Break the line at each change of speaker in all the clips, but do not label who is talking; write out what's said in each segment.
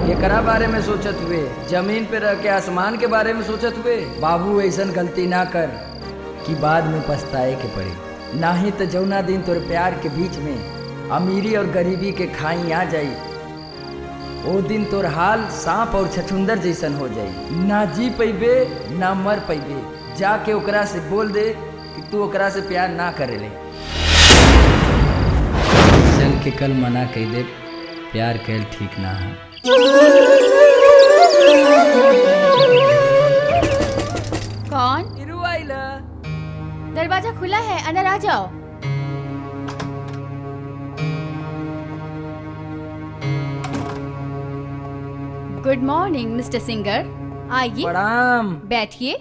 एकरा बारे में सोचत हुए, जमीन पे रह के आसमान के बारे में सोचत हुए। बाबू ऐसन गलती ना कर कि बाद में पछताए के पड़े। ना ही तो जौना दिन तोर प्यार के बीच में अमीरी और गरीबी के खाई आ जाई, ओ दिन तोर हाल सांप और छछुंदर जैसन हो जाई। ना जी पैबे ना मर पैबे। जाके ओकरा से बोल दे कि तू ओकरा से प्यार ना करेले। चल के कल मना कह दे, प्यार कैल ठीक ना है।
कौन? दरवाजा खुला है, अंदर आ जाओ। गुड मॉर्निंग मिस्टर सिंगर, आइए
प्रणाम।
बैठिए।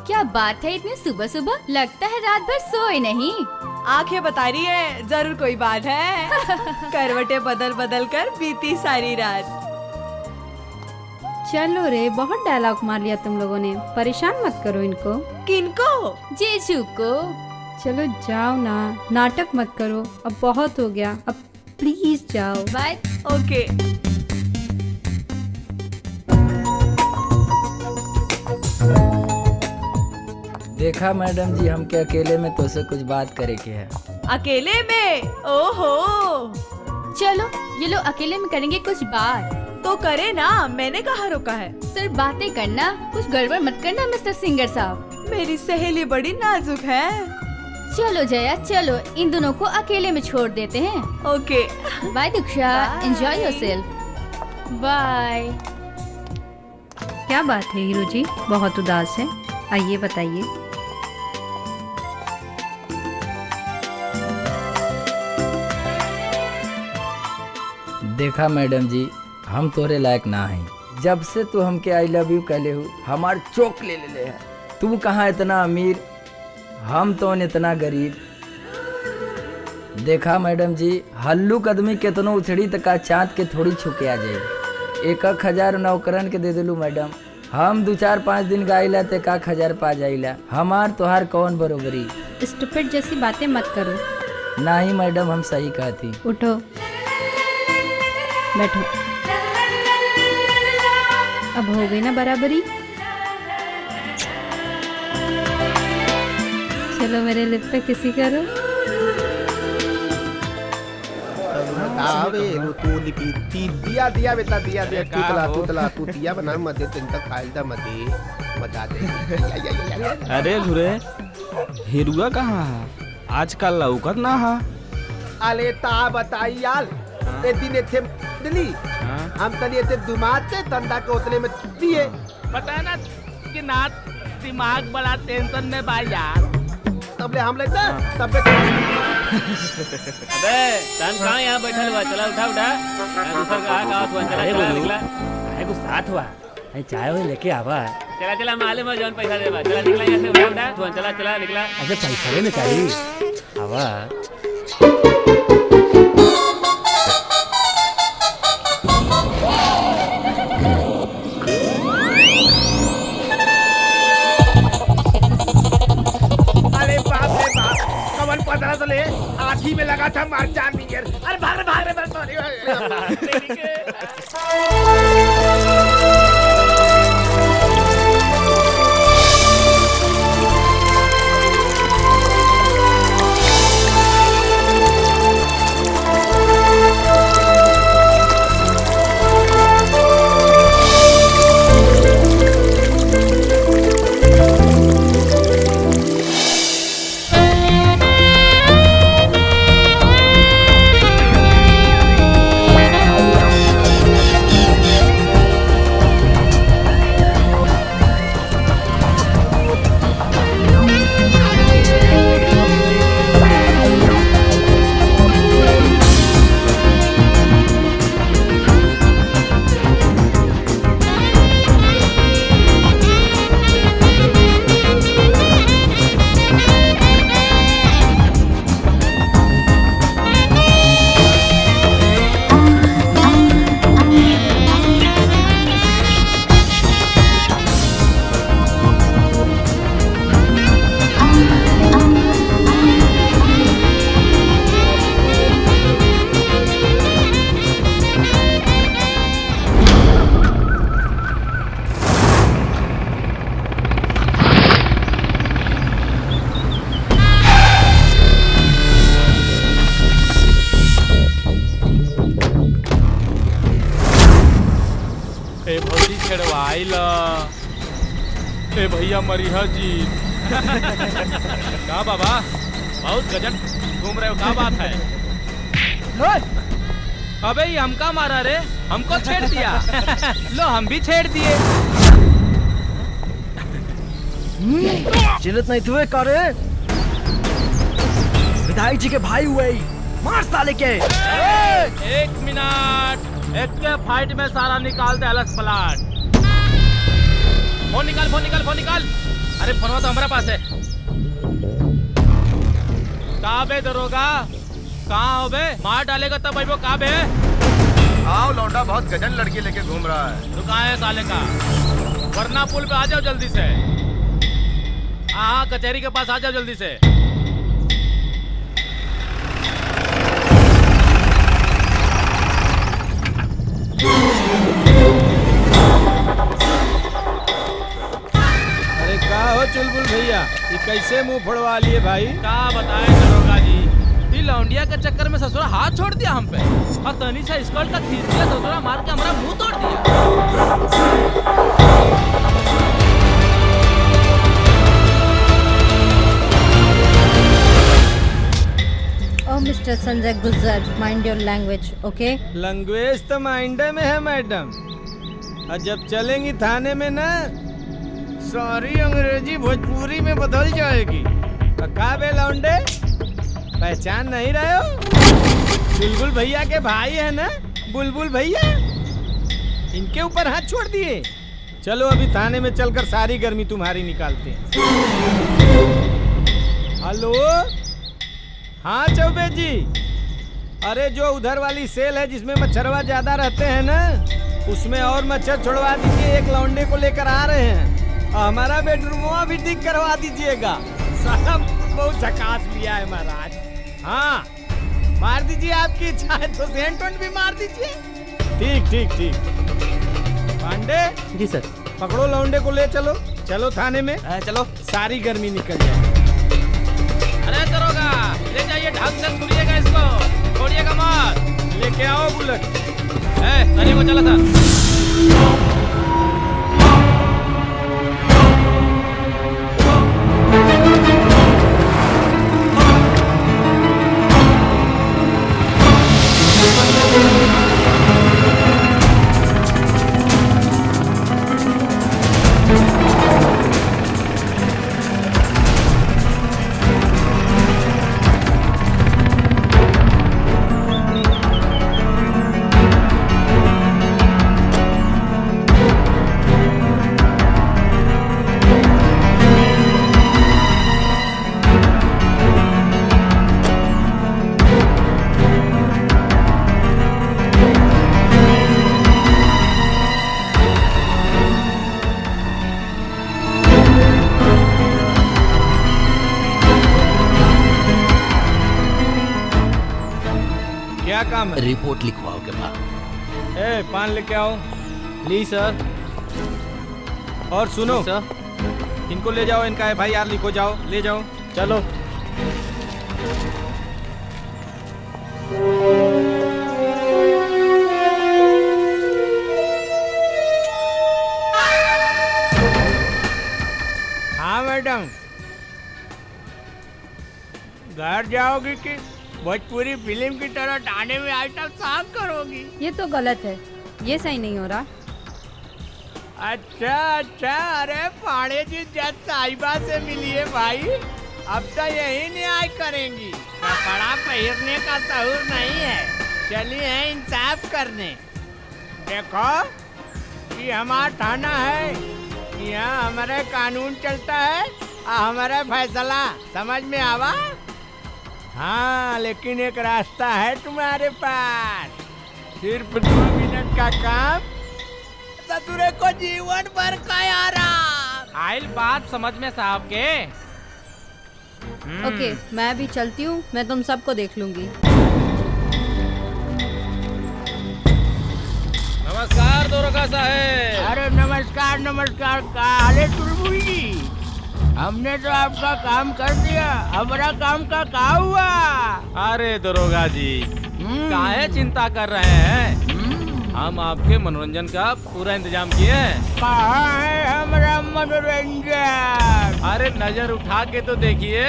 क्या बात है, इतनी सुबह सुबह? लगता है रात भर सोए नहीं।
आंखें बता रही है, जरूर कोई बात है। करवटें बदल बदल कर बीती सारी रात।
चलो रे, बहुत डायलॉग मार लिया तुम लोगों ने, परेशान मत करो इनको।
किनको?
जीजू को।
चलो जाओ ना, नाटक मत करो, अब बहुत हो गया, अब प्लीज जाओ।
बाय।
ओके।
देखा मैडम जी, हमके अकेले में तो से कुछ बात करे के है।
अकेले में? ओहो।
चलो ये लोग अकेले में करेंगे कुछ बात।
तो करे ना, मैंने कहाँ रोका है।
सिर्फ बातें करना, कुछ गड़बड़ मत करना मिस्टर सिंगर साहब।
मेरी सहेली बड़ी नाजुक है।
चलो जया चलो, इन दोनों को अकेले में छोड़ देते हैं।
ओके।
बाय दीक्षा,
Bye.
Enjoy yourself. बाय।
क्या बात है हीरो जी, बहुत उदास है, आइए बताइए।
देखा मैडम जी, हम तोरे लायक ना हैं। जब से तू हमके आई लव यू कहले हो, हमार चोक ले ले है। तू कहाँ इतना अमीर, हम तो इतना गरीब। देखा मैडम जी, हल्लुक आदमी केतनो उछड़ी तक का चाँद के थोड़ी छुके आ जाए। 1,000 नौकरन के दे दिलू मैडम, हम 2-4-5 दिन गाइला ते 1,000 पा जाइला। हमार तोहार कौन बरोबरी।
स्टूपिड जैसी बातें मत करो।
नहीं मैडम, हम सही कहती।
उठो, बैठो। अब हो गई ना बराबरी। चलो मेरे लिप पे किसी करो।
दिया बेटा दिया तू दिया बना मत तिनका खाइल दा मत बता दे।
अरे घुरे, हिरुआ कहाँ है? आजकल लौकत ना है।
अले ता बताई यार, ए दिन एथे दिली हम तनी एथे दुमात ते तंदा के उतने में दिए।
पता है ना कि नाथ दिमाग बड़ा टेंशन में बा यार।
तबले हम लेता तबले।
अबे तन कहाँ यहाँ बैठल हुआ? चला उठा उठा, दूसरा कहाँ कहाँ हुआ? चला चला निकला।
काहे को साथ हुआ? चाय वाय लेके आवा।
चला चला मालूम है जौन पैसा देवा। चला निकला यहाँ से, उठा उठा तू चला चला निकला।
अरे पैसा में चाहिए आवा।
अरे बाप रे बाप, कवन 15 साल आँखी में लगा था मार जान नियर। अरे भाग रे
होती छेड़वाई ला। ए भैया मरिया जी। का बाबा बहुत गजब घूम रहे हो, क्या बात है? अबे ये हमका मारा रे, हमको छेड़ दिया। लो हम भी छेड़ दिए।
चिल्लत नहीं तुए करे, विधायक जी के भाई हुए, मार साले के।
एक मिनट, एक के फाइट में सारा निकाल दे अलस पलाट। फोन निकाल, फोन निकाल, फोन निकाल। अरे फोनवा तो हमारे पास है। कहाँ बे दरोगा, कहाँ हो बे? मार डालेगा तब भाई वो कहाँ बे?
आओ लौंडा बहुत गजन लड़की लेके घूम रहा है।
तू कहाँ है साले का? वरना पुल पे आ जाओ जल्दी से। हाँ कचहरी के पास आ जाओ जल्दी से।
अरे का हो चुलबुल भैया, ये कैसे मुंह फोड़वा लिए भाई?
क्या बताएं दरोगा जी, ये लौंडिया के चक्कर में ससुरा हाथ छोड़ दिया हम पे और तनी सा स्कर्ट का खींच दिया, ससुरा मार के हमारा मुंह तोड़ दिया।
Oh, Mr. Sanjay Guzar, mind your language, okay?
Language तो माइंडे में है मैडम, और जब चलेंगी थाने में ना सारी अंग्रेजी भोजपुरी में बदल जाएगी। का बे लौंडे, पहचान नहीं रहे हो? बुलबुल भैया के भाई है ना, बुलबुल भैया, इनके ऊपर हाथ छोड़ दिए। चलो अभी थाने में चलकर सारी गर्मी तुम्हारी निकालते हैं। हेलो, हाँ चौबे जी, अरे जो उधर वाली सेल है जिसमें मच्छरवा ज्यादा रहते हैं ना, उसमें और मच्छर छुड़वा दीजिए। एक लौंडे को लेकर आ रहे हैं, और हमारा बेडरूम भी ठीक करवा दीजिएगा। सारा बहुत झकास लिया है महाराज। हाँ मार दीजिए, आपकी इच्छा है तो सेंट भी मार दीजिए। ठीक ठीक ठीक। पांडे
जी सर।
पकड़ो लौंडे को, ले चलो। चलो थाने में, चलो सारी गर्मी निकल जाए।
अरे दरोगा ले जाइए, ढंग से छुड़िएगा इसको, छोड़िएगा मत।
लेके आओ बुलेट।
तनी को चला था।
काम है?
रिपोर्ट लिखवाओ के बाद।
ए पान लेके आओ।
ली सर।
और सुनो
सर,
इनको ले जाओ, इनका FIR लिखो, जाओ ले जाओ।
चलो।
हाँ मैडम, घर जाओगी कि भोजपुरी फिल्म की तरह थाने में आइटम सॉन्ग करोगी?
ये तो गलत है, ये सही नहीं हो रहा।
अच्छा अच्छा, अरे पाड़े जी जज साहिबा से मिलिए भाई, अब तो यही न्याय करेंगी। कपड़ा पहनने का सहूर नहीं है, चलिए इंसाफ करने। देखो कि हमारा थाना है, यहाँ हमारे कानून चलता है और हमारा फैसला, समझ में आवा? हाँ, लेकिन एक रास्ता है तुम्हारे पास, सिर्फ 2 मिनट का काम, ससुरे को जीवन भर का आराम।
आइल बात समझ में साहब के।
ओके, मैं भी चलती हूँ, मैं तुम सबको देख लूंगी।
नमस्कार दरोगा साहब।
अरे नमस्कार नमस्कार, काले चुलबुल जी, हमने तो आपका काम कर दिया, हमारा काम का क्या हुआ?
अरे दरोगा जी, काहे चिंता कर रहे हैं? हम आपके मनोरंजन का पूरा इंतजाम किए हैं।
कहाँ है हमारा मनोरंजन?
अरे नजर उठा के तो देखिए।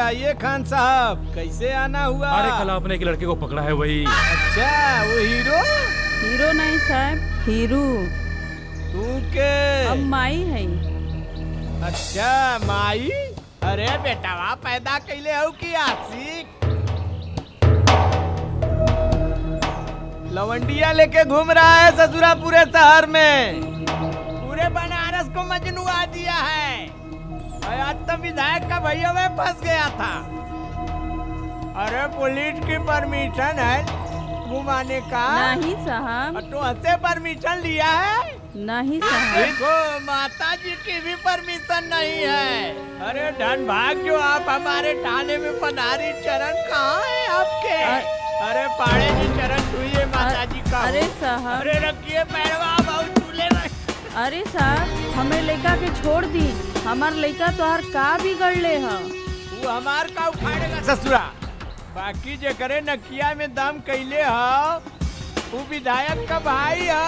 आइए खान साहब, कैसे आना हुआ?
अरे कल आपने एक लड़के को पकड़ा है वही।
अच्छा वो हीरो?
हीरो नहीं साहब, हीरू।
तू के?
अब माई है।
अच्छा माई? अरे बेटावा पैदा कैले हो कि आशिक? लवंडिया लेके घूम रहा है ससुरा पूरे शहर में, पूरे बनारस को मजनुआ दिया है। आज तो विधायक का भैया में फंस गया था। अरे पुलिस की परमिशन है घुमाने का?
नहीं साहब,
तो हसे परमिशन लिया है?
नहीं साहब।
देखो माता जी की भी परमिशन नहीं है। अरे धन भाग जो आप हमारे थाने में पधारी, चरण कहाँ है आपके? अरे पाड़े जी चरण छुइए माता जी का।
अरे साहब,
अरे रखिए पैरवा बहुत चूल्हे में।
अरे साहब, हमें लड़का के छोड़ दी। हमार लड़का तोहर का बिगड़ ले है?
वो हमार का उखाड़ेगा ससुरा। बाकी जे करे नकिया में दम कैले हो, वो विधायक का भाई हो,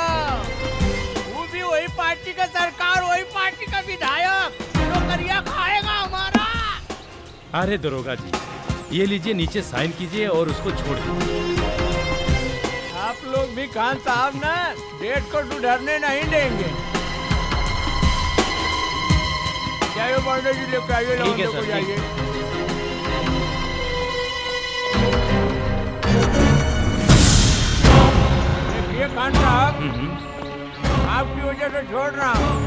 वो भी वही पार्टी का सरकार, वही पार्टी का विधायक, नौकरिया खाएगा हमारा।
अरे दरोगा जी, ये लीजिए, नीचे साइन कीजिए और उसको छोड़ दीजिए।
आप लोग भी खान साहब ना डेट को सुधरने नहीं देंगे। जाइए पांडे जी, लेकर आइए लौंडे को, जाइए। देखिए खान साहब, आपकी वजह से छोड़ रहा हूँ।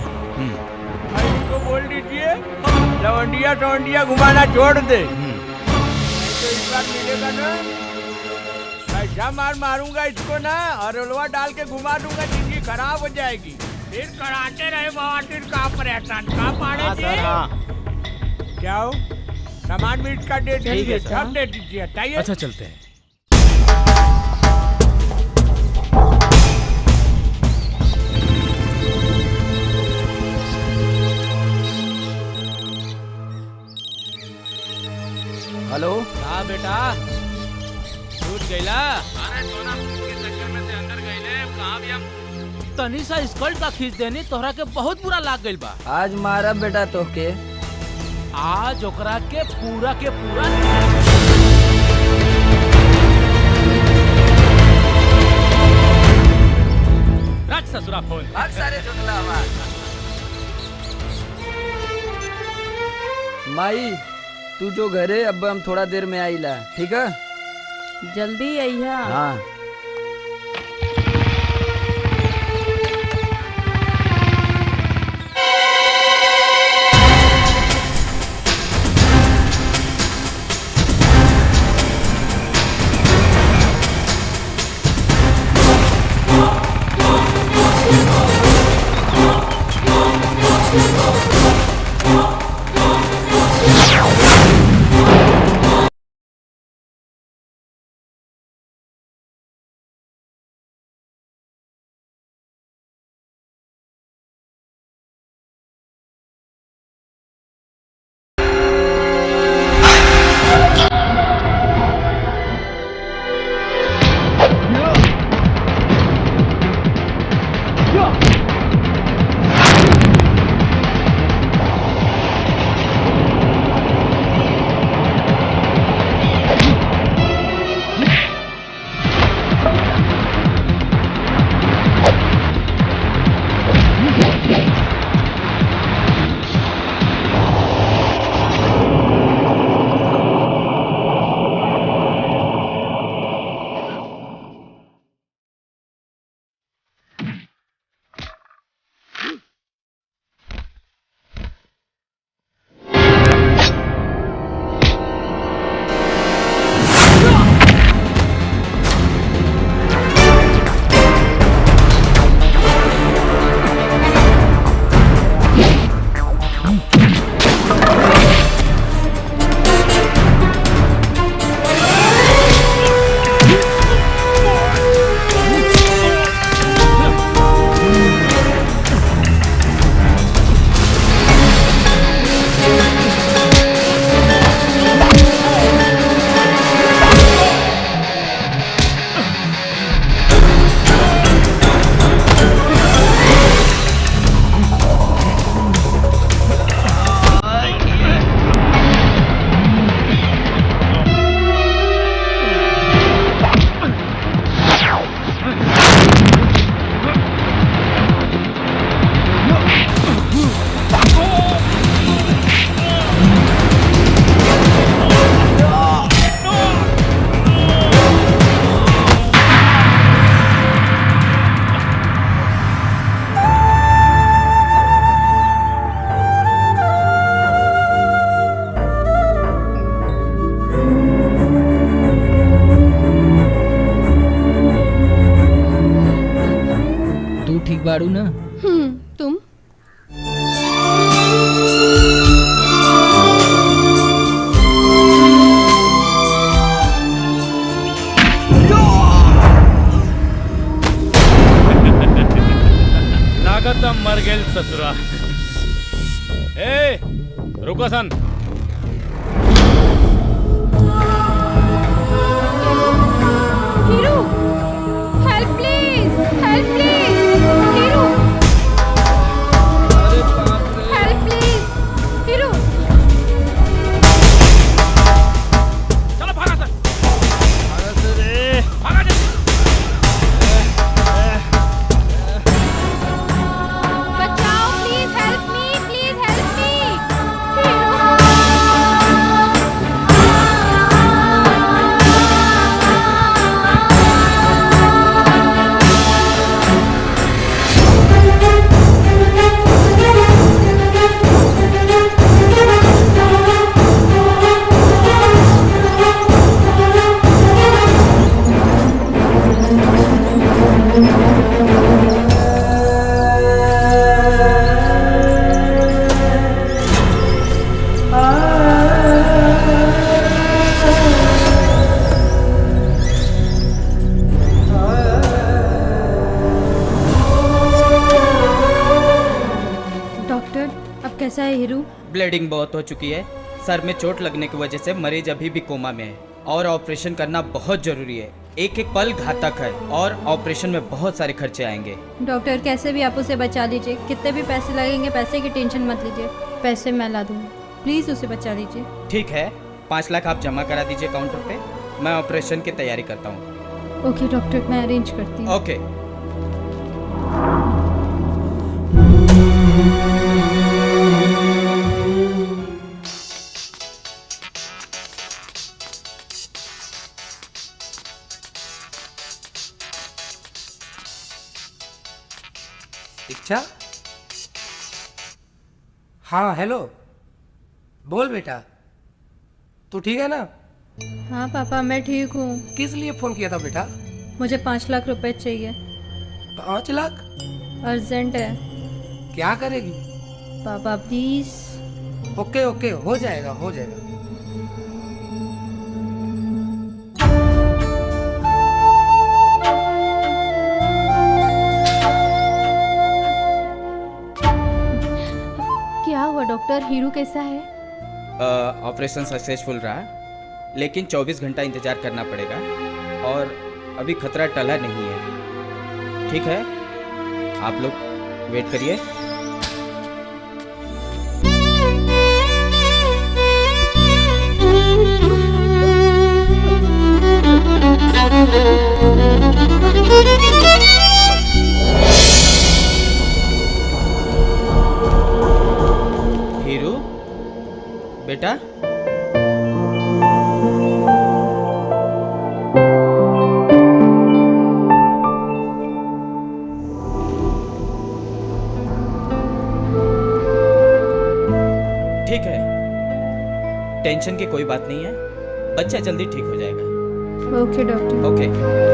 इसको बोल दीजिए लवंडिया टवंडिया घुमाना छोड़ दे, नहीं तो इस बार मिलेगा ना ऐसा मार मारूंगा इसको ना, और उलवा डाल के घुमा दूंगा, जिंदगी खराब हो जाएगी। फिर कराते रहे बवासीर का ऑपरेशन का पाड़े जी। क्या हो, सामान मीट का दे दीजिए, सब दे दीजिए, चाहिए।
अच्छा चलते हैं।
हेलो।
हाँ बेटा, छूट गईला? अरे सोना के चक्कर में से अंदर गईले, कहाँ भी हम तनी सा स्कर्ट का खींच देनी, तोहरा के बहुत बुरा लाग गइल बा।
आज मारा बेटा तोके।
आज ओकरा के पूरा रख ससुरा फोन।
सारे जुगला हमार। माई तू जो घरे, अब हम थोड़ा देर में आईला, ठीक है?
जल्दी आइया।
हाँ। ठीक बाड़ू ना?
तुम?
लागत मर गेल ससुरा। ए रुको सन।
Hiru, help please, help please, Hiru, help please, Hiru.
चलो भागा सर। भागा सर रे। भागा जल्दी।
बचाओ please, help me, please help me, Hiru. Doctor, अब कैसा है हीरू?
ब्लीडिंग बहुत हो चुकी है। सर में चोट लगने की वजह से मरीज अभी भी कोमा में है और ऑपरेशन करना बहुत जरूरी है। एक एक पल घातक है और ऑपरेशन में बहुत सारे खर्चे आएंगे।
डॉक्टर, कैसे भी आप उसे बचा लीजिए। कितने भी पैसे लगेंगे, पैसे की टेंशन मत लीजिए। पैसे मैं ला दूंगी, प्लीज उसे बचा लीजिए।
ठीक है, 5 लाख आप जमा करा दीजिए काउंटर पे। मैं ऑपरेशन की तैयारी करता हूँ।
ओके डॉक्टर, मैं अरेंज करती हूँ।
ओके।
दीक्षा? हाँ हेलो, बोल बेटा, तू ठीक है ना?
हाँ पापा, मैं ठीक हूँ।
किस लिए फोन किया था बेटा?
मुझे 5 लाख रुपए चाहिए।
5 लाख?
अर्जेंट है।
क्या करेगी?
पापा प्लीज।
ओके ओके, हो जाएगा हो जाएगा।
क्या हुआ डॉक्टर, हीरू कैसा है?
ऑपरेशन सक्सेसफुल रहा, लेकिन 24 घंटा इंतजार करना पड़ेगा और अभी खतरा टला नहीं है। ठीक है, आप लोग वेट करिए। हीरू बेटा, ठीक है, टेंशन की कोई बात नहीं है, बच्चा जल्दी ठीक हो जाएगा।
Okay doctor.
ओके।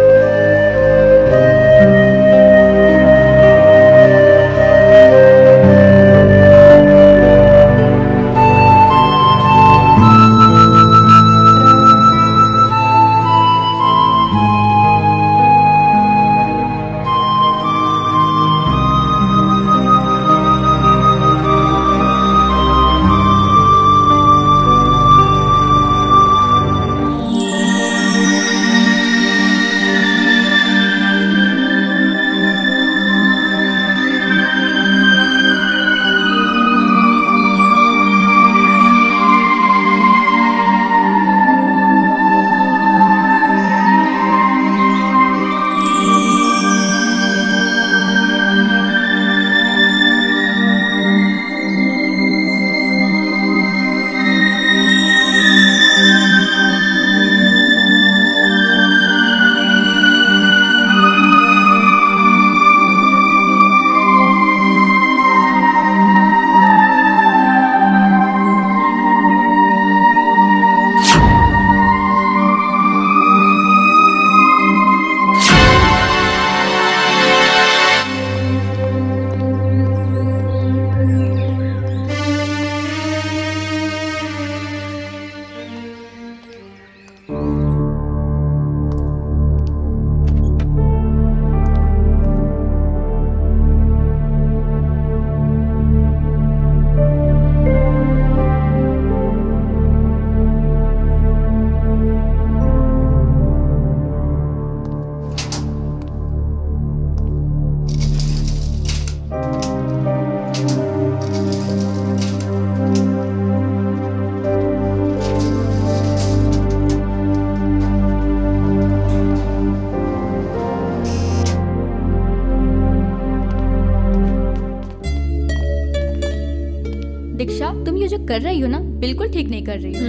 दीक्षा, तुम ये जो कर रही हो ना, बिल्कुल ठीक नहीं कर रही हो।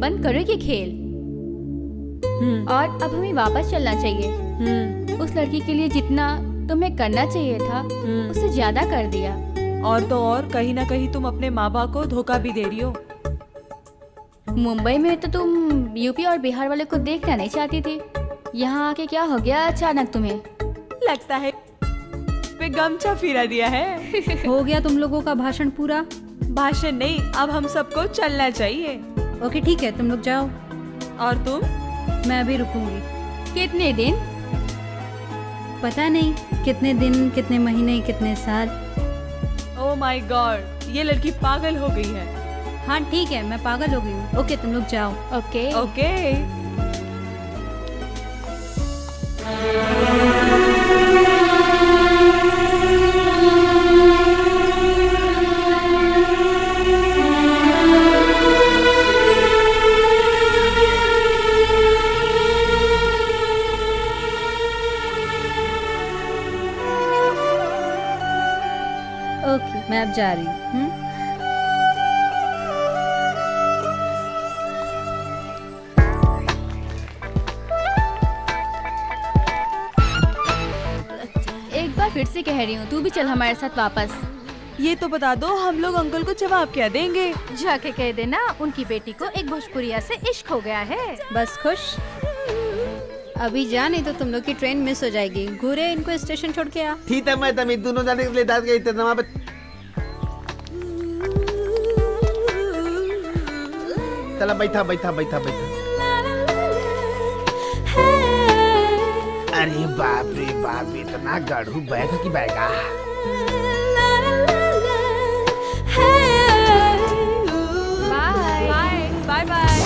बंद करो ये खेल। और अब हमें वापस चलना चाहिए। उस लड़की के लिए जितना तुम्हें करना चाहिए था, उससे ज्यादा कर दिया।
और तो और कहीं ना कहीं तुम अपने माँ बाप को धोखा भी दे रही हो।
मुंबई में तो तुम यूपी और बिहार वाले को देखना नहीं चाहती थी। यहाँ आके क्या हो गया अचानक तुम्हें?
लगता है पे गमछा फिरा दिया है।
हो गया तुम लोगों का भाषण पूरा?
भाषण नहीं, अब हम सबको चलना चाहिए।
ओके ठीक है, तुम लोग जाओ।
और तुम?
मैं अभी रुकूंगी।
कितने दिन?
पता नहीं, कितने दिन, कितने महीने, कितने साल।
ओह माय गॉड, ये लड़की पागल हो गई है।
हाँ ठीक है, मैं पागल हो गई हूँ। ओके तुम लोग जाओ।
Okay
okay.
ओके मैं अब जा रही हूँ।
एक बार फिर से कह रही हूँ, तू भी चल हमारे साथ वापस।
ये तो बता दो, हम लोग अंकल को जवाब क्या देंगे?
जाके कह देना उनकी बेटी को एक भोजपुरिया से इश्क हो गया है।
बस खुश। अभी जा, नहीं तो तुम लोग की ट्रेन मिस हो जाएगी। घूरे इनको स्टेशन छोड़ के आ।
ठीक है, मैं तभी दोनों जाने के लिए दाद गई इतना पे। चला बैठा बैठा बैठा बैठा। अरे बाप रे बाप, इतना गढ़ू बैग की बैगा।
Bye bye bye.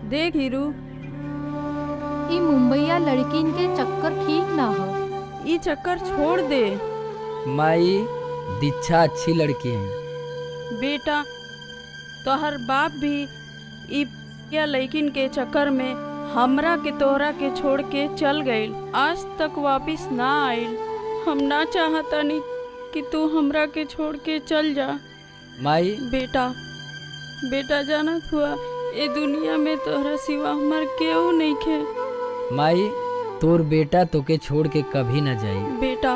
देख हीरू,
ये मुंबईया लड़की इनके चक्कर ठीक ना हो।
ये चक्कर छोड़ दे।
माई, दीक्षा अच्छी लड़की है।
बेटा, तोहर बाप भी ई या लड़किन के चक्कर में हमरा के तोहरा के छोड़ के चल गइल, आज तक वापिस ना आइल। हम ना चाहता नहीं कि तू हमरा के छोड़ के चल जा।
माई,
बेटा जानत हुआ, ए दुनिया में तोहरा सिवा हमार केहू नहीं खे।
माई, तोर बेटा तोके छोड़ के कभी न जाई।
बेटा,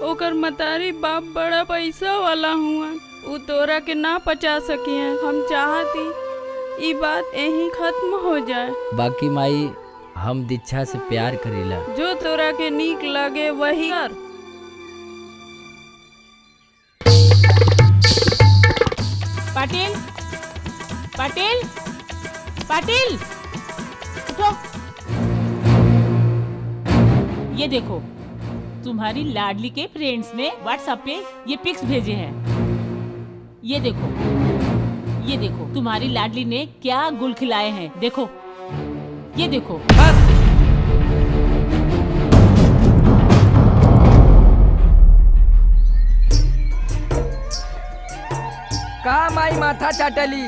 ओकर मतारी बाप बड़ा पैसा वाला हुआ, उ तोरा के ना पचा सकी है। हम चाहती ई बात यहीं खत्म हो जाए।
बाकी माई, हम दीक्षा से प्यार करेला।
जो तोरा के नीक लगे वही कर।
पाटिल, पाटिल, पाटिल, उठो। ये देखो, तुम्हारी लाडली के फ्रेंड्स ने व्हाट्सएप पे ये पिक्स भेजे हैं। ये देखो तुम्हारी लाडली ने क्या गुल खिलाए हैं। देखो, ये देखो।
बस
का माई माथा चाटली,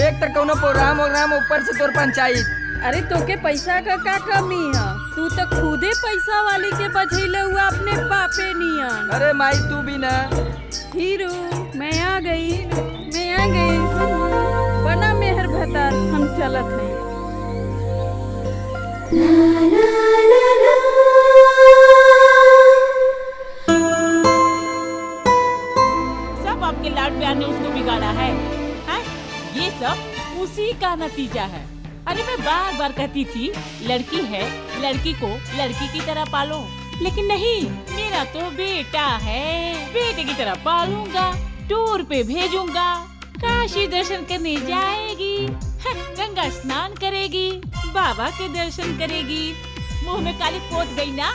एक तो कोनो प्रोग्राम ऊपर से तोर पंचायत।
अरे तोके पैसा का क्या कमी है? तू तो खुदे पैसा वाली के बझैले हुआ अपने बापे नियन।
अरे माई, तू भी ना।
हीरू, मैं आ गई। बना मेहर भतार, हम चलत हैं।
सब आपके लाड प्यार ने उसको बिगाड़ा है, हैं? ये सब उसी का नतीजा है। अरे मैं बार बार कहती थी, लड़की है, लड़की को लड़की की तरह पालो, लेकिन नहीं, मेरा तो बेटा है, बेटे की तरह पालूंगा, टूर पे भेजूंगा, काशी दर्शन करने जाएगी, गंगा स्नान करेगी, बाबा के दर्शन करेगी। मुंह में काली पोत गई ना,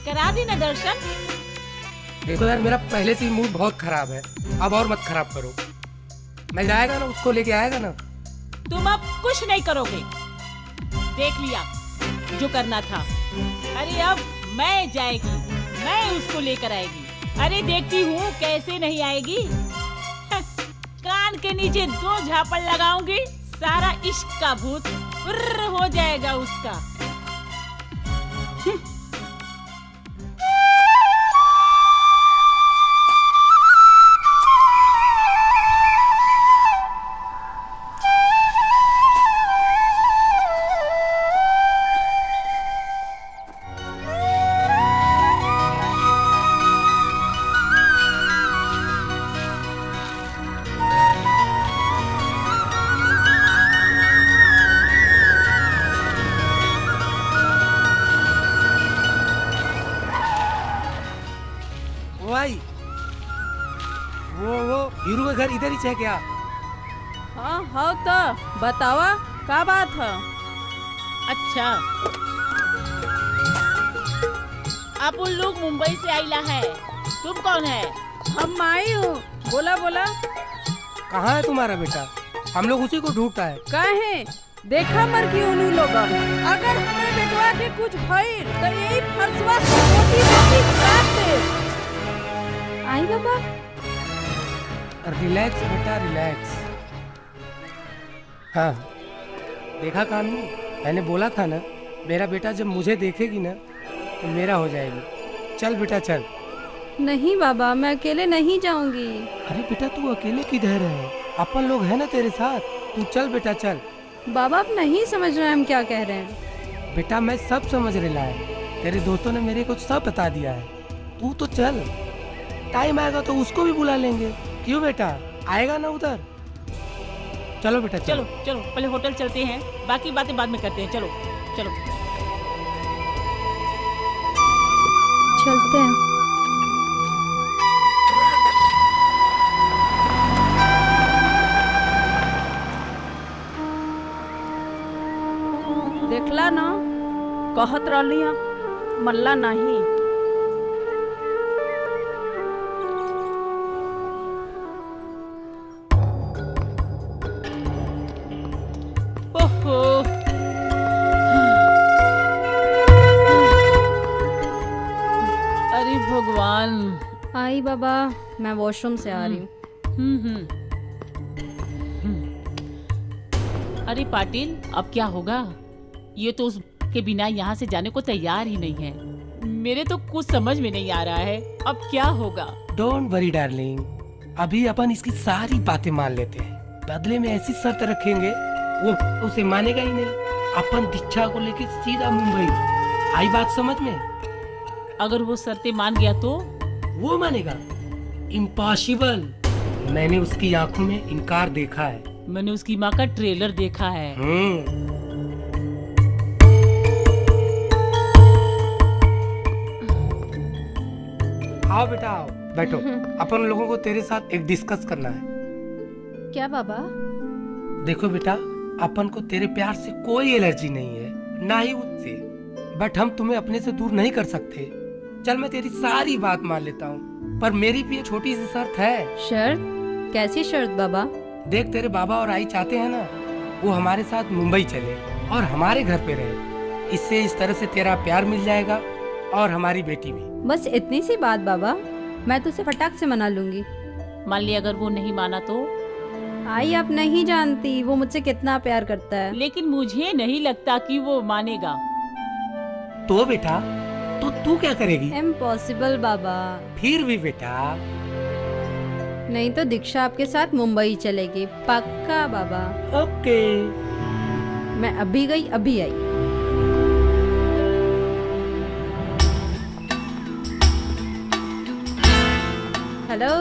करा दी ना दर्शन।
देखो यार, मेरा पहले से ही मूड बहुत खराब है, अब और मत खराब करो। मैं जाएगा ना, उसको लेके आएगा ना।
तुम अब कुछ नहीं करोगे, देख लिया जो करना था। अरे अब मैं जाएगी, मैं उसको लेकर आएगी। अरे देखती हूँ कैसे नहीं आएगी। कान के नीचे 2 झापड़ लगाऊंगी, सारा इश्क का भूत उर्र हो जाएगा उसका।
भाई वो हीरू का घर इधर ही है क्या?
हाँ हाँ तो बतावा का बात है?
अच्छा, आप उन लोग मुंबई से आइला है। तुम कौन है?
हम आई हूँ। बोला बोला।
कहाँ है तुम्हारा बेटा? हम लोग उसी को ढूंढता है।
काहे? देखा मर की उन लोग अगर हमें बेटवा के कुछ भइल तो यही फरसवा मोटी मोटी काट दे।
आई बाबा।
रिलैक्स बेटा रिलैक्स। हाँ देखा कानू, मैंने बोला था ना मेरा बेटा जब मुझे देखेगी ना तो मेरा हो जाएगी। चल बेटा चल।
नहीं बाबा, मैं अकेले नहीं जाऊंगी।
अरे बेटा तू अकेले किधर है? अपन लोग हैं ना तेरे साथ। तू चल बेटा चल।
बाबा आप नहीं समझ रहे हम क्या कह रहे हैं।
बेटा मैं सब समझ रहा है, तेरे दोस्तों ने मेरे को सब बता दिया है। तू तो चल, टाइम आएगा तो उसको भी बुला लेंगे। क्यों बेटा, आएगा ना उधर? चलो बेटा
चलो चलो पहले होटल चलते हैं, बाकी बातें बाद में करते हैं। चलो चलो
चलते हैं।
देखला ना, कहत रहली मल्ला नहीं।
ओहो, अरे भगवान।
आई बाबा, मैं वॉशरूम से आ रही हूँ।
अरे पाटिल, अब क्या होगा? ये तो उसके बिना यहाँ से जाने को तैयार ही नहीं है। मेरे तो कुछ समझ में नहीं आ रहा है, अब क्या होगा?
डोंट वरी डार्लिंग, अभी अपन इसकी सारी बातें मान लेते हैं। बदले में ऐसी शर्त रखेंगे वो उसे मानेगा ही नहीं। अपन दीक्षा को लेके सीधा मुंबई। आई बात समझ में?
अगर वो शर्तें मान गया तो?
वो मानेगा? इम्पॉसिबल। मैंने उसकी आंखों में इनकार देखा है।
मैंने उसकी माँ का ट्रेलर देखा है।
आओ बेटा आओ, बैठो। अपन लोगों को तेरे साथ एक डिस्कस करना है।
क्या बाबा?
देखो बेटा, अपन को तेरे प्यार से कोई एलर्जी नहीं है, ना ही उससे। बट हम तुम्हें अपने से दूर नहीं कर सकते। चल मैं तेरी सारी बात मान लेता हूँ, पर मेरी भी एक छोटी सी शर्त है।
शर्त? कैसी शर्त बाबा?
देख तेरे बाबा और आई चाहते हैं ना वो हमारे साथ मुंबई चले और हमारे घर पे रहे। इससे इस तरह से तेरा प्यार मिल जाएगा और हमारी बेटी भी।
बस इतनी सी बात बाबा, मैं तो उसे फटाक से मना लूंगी।
मान लिया अगर वो नहीं माना तो?
आई आप नहीं जानती वो मुझसे कितना प्यार करता है।
लेकिन मुझे नहीं लगता कि वो मानेगा।
तो बेटा तो तू क्या करेगी?
इम्पॉसिबल बाबा।
फिर भी बेटा।
नहीं तो दीक्षा आपके साथ मुंबई चलेगी, पक्का बाबा।
ओके।
मैं अभी गई अभी आई। हेलो,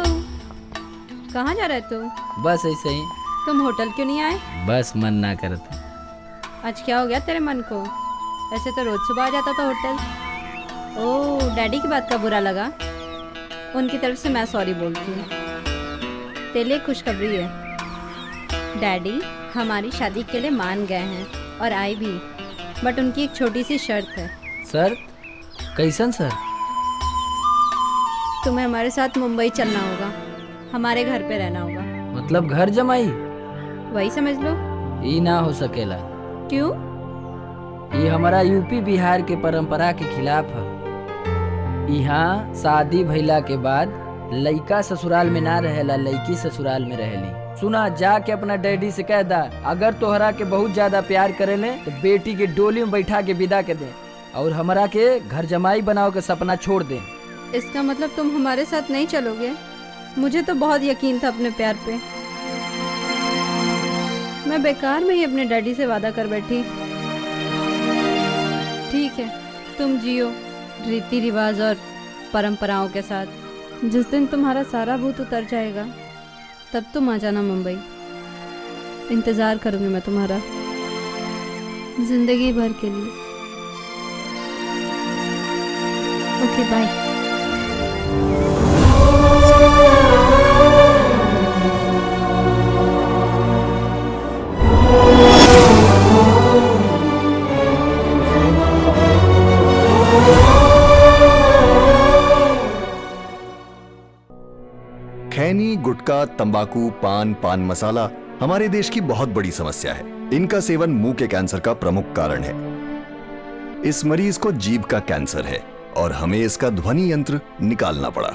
कहाँ जा रहे तुम?
बस ऐसे ही।
तुम होटल क्यों नहीं आए?
बस मन ना करता।
आज क्या हो गया तेरे मन को? ऐसे तो रोज सुबह आ जाता था होटल। ओह, डैडी की बात का बुरा लगा? उनकी तरफ से मैं सॉरी बोलती हूँ। तेरे लिए खुशखबरी है, डैडी हमारी शादी के लिए मान गए हैं और आई भी, बट उनकी एक छोटी सी शर्त है।
सर? कैसन सर?
तुम्हें हमारे साथ मुंबई चलना होगा, हमारे घर पे रहना होगा।
मतलब घर जमाई?
वही समझ लो।
ये ना हो सकेला।
क्यों?
ये हमारा यूपी बिहार के परंपरा के खिलाफ है। यहाँ शादी भइला के बाद लइका ससुराल में ना रहेला, लइकी ससुराल में रहेली। सुना, जाके अपना डैडी से कह दा अगर तोहरा के बहुत ज्यादा प्यार करेले तो बेटी के डोली में बैठा के विदा के दे। और हमरा के घर जमाई बनाओ के सपना छोड़ दे।
इसका मतलब तुम हमारे साथ नहीं चलोगे? मुझे तो बहुत यकीन था अपने प्यार पे। मैं बेकार में ही अपने डैडी से वादा कर बैठी। ठीक है, तुम जियो रीति रिवाज और परंपराओं के साथ। जिस दिन तुम्हारा सारा भूत उतर जाएगा तब तुम आ जाना मुंबई। इंतज़ार करूँगी मैं तुम्हारा जिंदगी भर के लिए। Okay bye.
खैनी, गुटखा, तंबाकू, पान मसाला हमारे देश की बहुत बड़ी समस्या है। इनका सेवन मुंह के कैंसर का प्रमुख कारण है। इस मरीज को जीभ का कैंसर है और हमें इसका ध्वनि यंत्र निकालना पड़ा।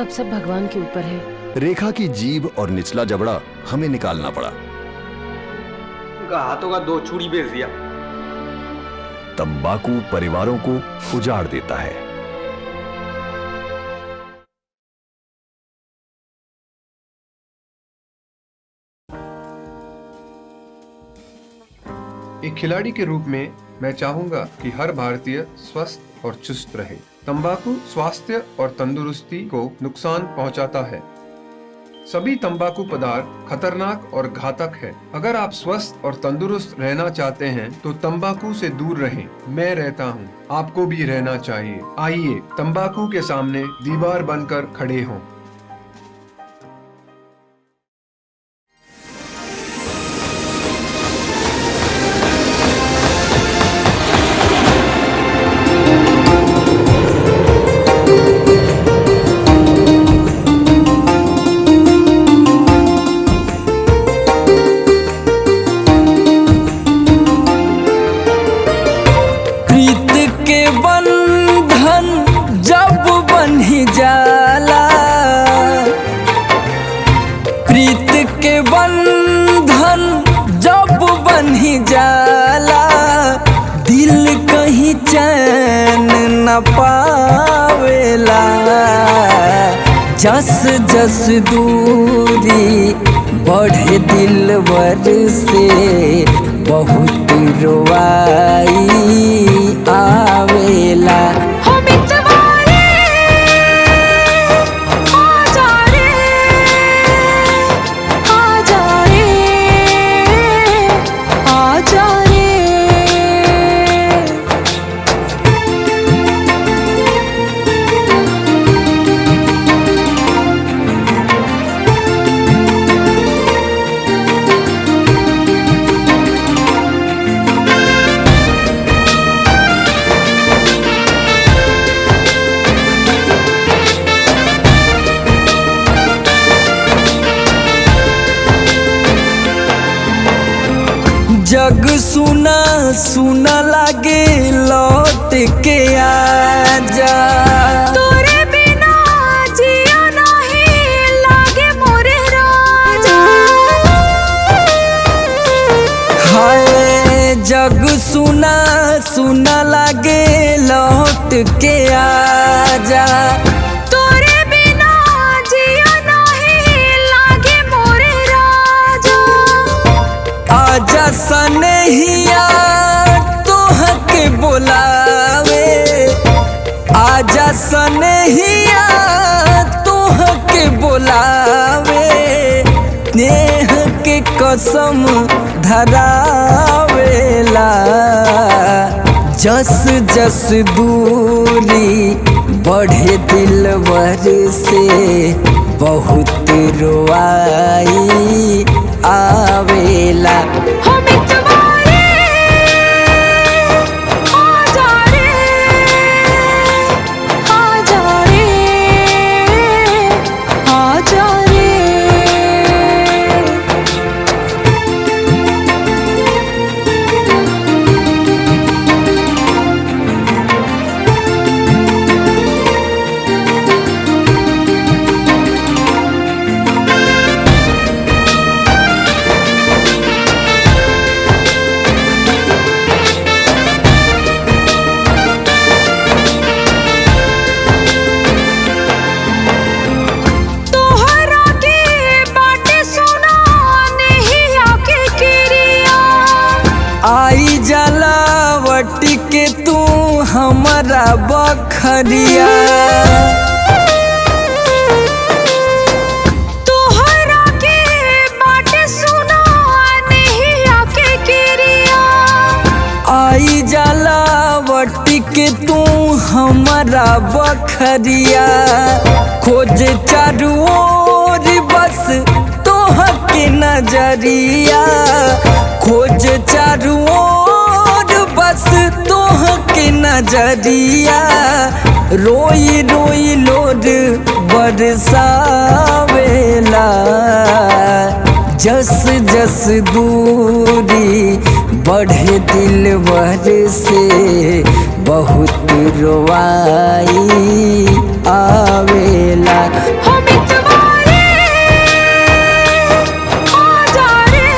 अब सब भगवान के ऊपर है।
रेखा की जीभ और निचला जबड़ा हमें निकालना पड़ा।
उनका हाथों का 2 चूड़ी बेच दिया।
तंबाकू परिवारों को उजाड़ देता है।
एक खिलाड़ी के रूप में मैं चाहूंगा कि हर भारतीय स्वस्थ और चुस्त रहे। तंबाकू स्वास्थ्य और तंदुरुस्ती को नुकसान पहुंचाता है। सभी तंबाकू पदार्थ खतरनाक और घातक है। अगर आप स्वस्थ और तंदुरुस्त रहना चाहते हैं तो तंबाकू से दूर रहें। मैं रहता हूं, आपको भी रहना चाहिए। आइए तंबाकू के सामने दीवार बनकर खड़े हों।
जस जस दूरी बढ़े दिलवर से बहुत रोवाई आवेला। जग सुना सुना लागे लौट के आजा।
तोरे बिना जिया नहीं लागे मोरे राजा।
हाय जग सुना सुना लागे लौट के आजा।
तोरे बिना जिया नहीं लागे मोरे राजा।
आजा सनहिया तोहके बोलावे। आजा सनहिया तोहके बोलावे। नेह के कसम धरावेला। जस जस दूरी बढ़े दिलवर से बहुत रोवाई आवेला। बखरिया।
तोहरा के बाटे सुना नहीं आके गिरिया।
आई जाला वटी के तू हमारा बखरिया। खोज चारू ओर बस तोह के नजरिया। खोज चारू ओर बस तोह के नजरिया। रोई रोई लोड बरसावेला। जस जस दूरी बढ़े दिलवर से बहुत रोवाई आवेला।
हम इतवारे आजा रे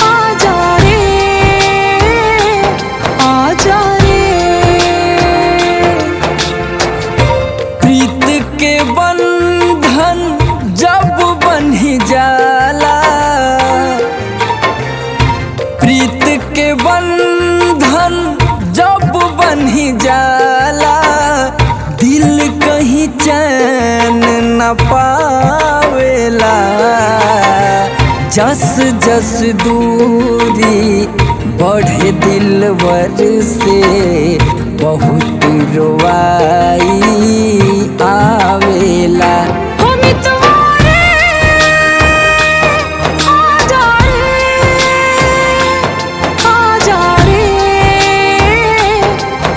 आजा रे आजा रे।
प्रीत के बंधन जब बन्ही जाला। प्रीत के बंधन जब बन्ही जाला। दिल कहीं चैन न पावेला। जस जस दूरी बढ़े दिलवर से बहुत रोवाई आवेला।
हम इतवारे आजा रे आजा रे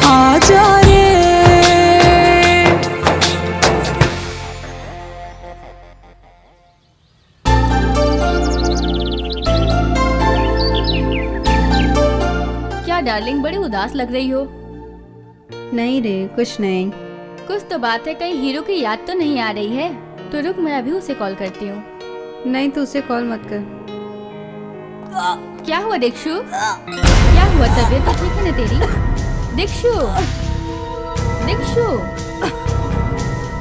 आजा रे।
क्या डार्लिंग, बड़ी उदास लग रही हो।
नहीं रे, कुछ नहीं।
कुछ तो बात है, कहीं हीरो की याद तो नहीं आ रही है? तो रुक, मैं अभी उसे कॉल करती हूँ।
नहीं, तू उसे कॉल मत कर।
क्या हुआ दीक्षु? क्या हुआ, तबीयत तो ठीक है ना तेरी? दीक्षु, दीक्षु,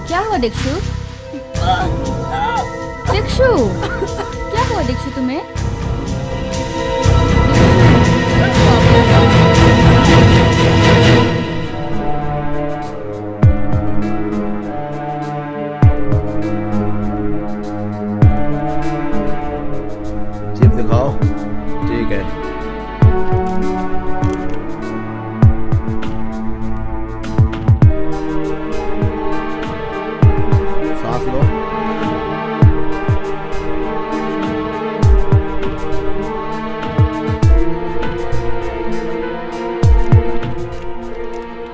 क्या हुआ दीक्षु? दीक्षु, क्या हुआ दीक्षु तुम्हें?
जिप दिखाओ। ठीक है। सांस लो।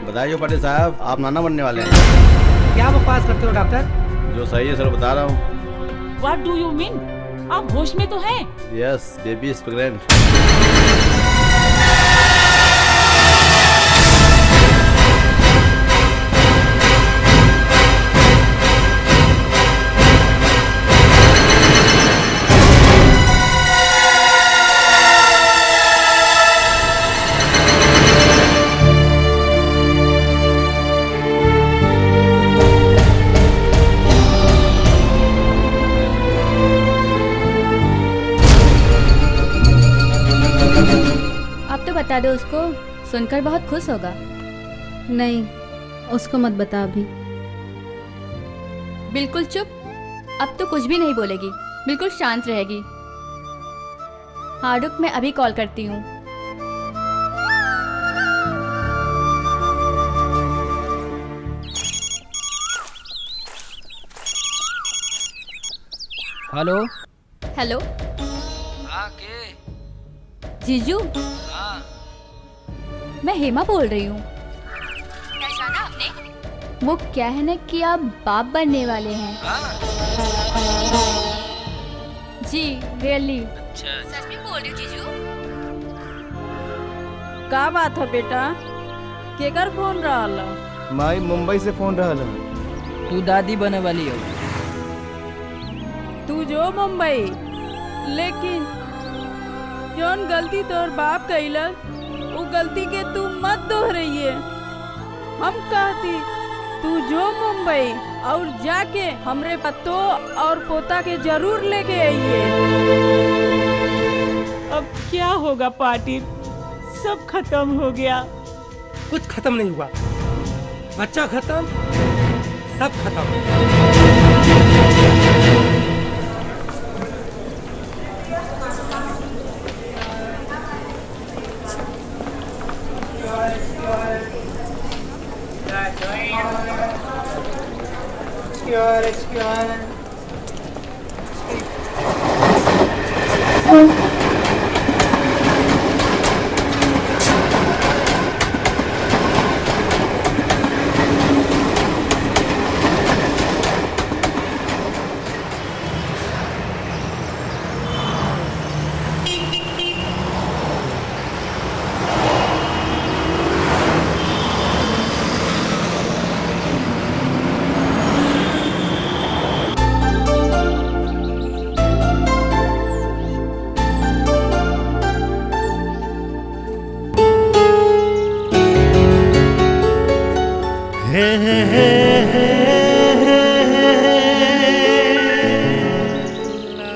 बताइए पाटिल साहब, आप नाना बनने वाले हैं।
क्या बकवास करते हो डॉक्टर?
जो सही है सर बता रहा हूँ।
What do you mean? आप होश में तो हैं?
Yes, baby is pregnant.
बता दो उसको, सुनकर बहुत खुश होगा।
नहीं, उसको मत बता अभी।
बिल्कुल चुप। अब तो कुछ भी नहीं बोलेगी, बिल्कुल शांत रहेगी। हाँ रुक, मैं अभी कॉल करती हूँ।
हेलो।
हेलो।
हाँ के?
जीजू।
हाँ।
मैं हेमा बोल रही हूँ। पहचाना आपने? वो क्या है ना कि आप बाप बनने वाले हैं। जी रियली।
अच्छा।
सच में बोल रही हूँ जीजू।
का बात है बेटा? केकर फोन रहला?
माई मुंबई से फोन रहला।
तू दादी बने वाली हो।
तू जो मुंबई, लेकिन जौन गलती तोर बाप कइलस वो गलती के तू मत दोहराइए। हम कहती तू जो मुंबई और जाके हमरे पत्तो और पोता के जरूर लेके आइए।
अब क्या होगा पाटिल, सब खत्म हो गया।
कुछ खत्म नहीं हुआ। बच्चा खत्म, सब खत्म।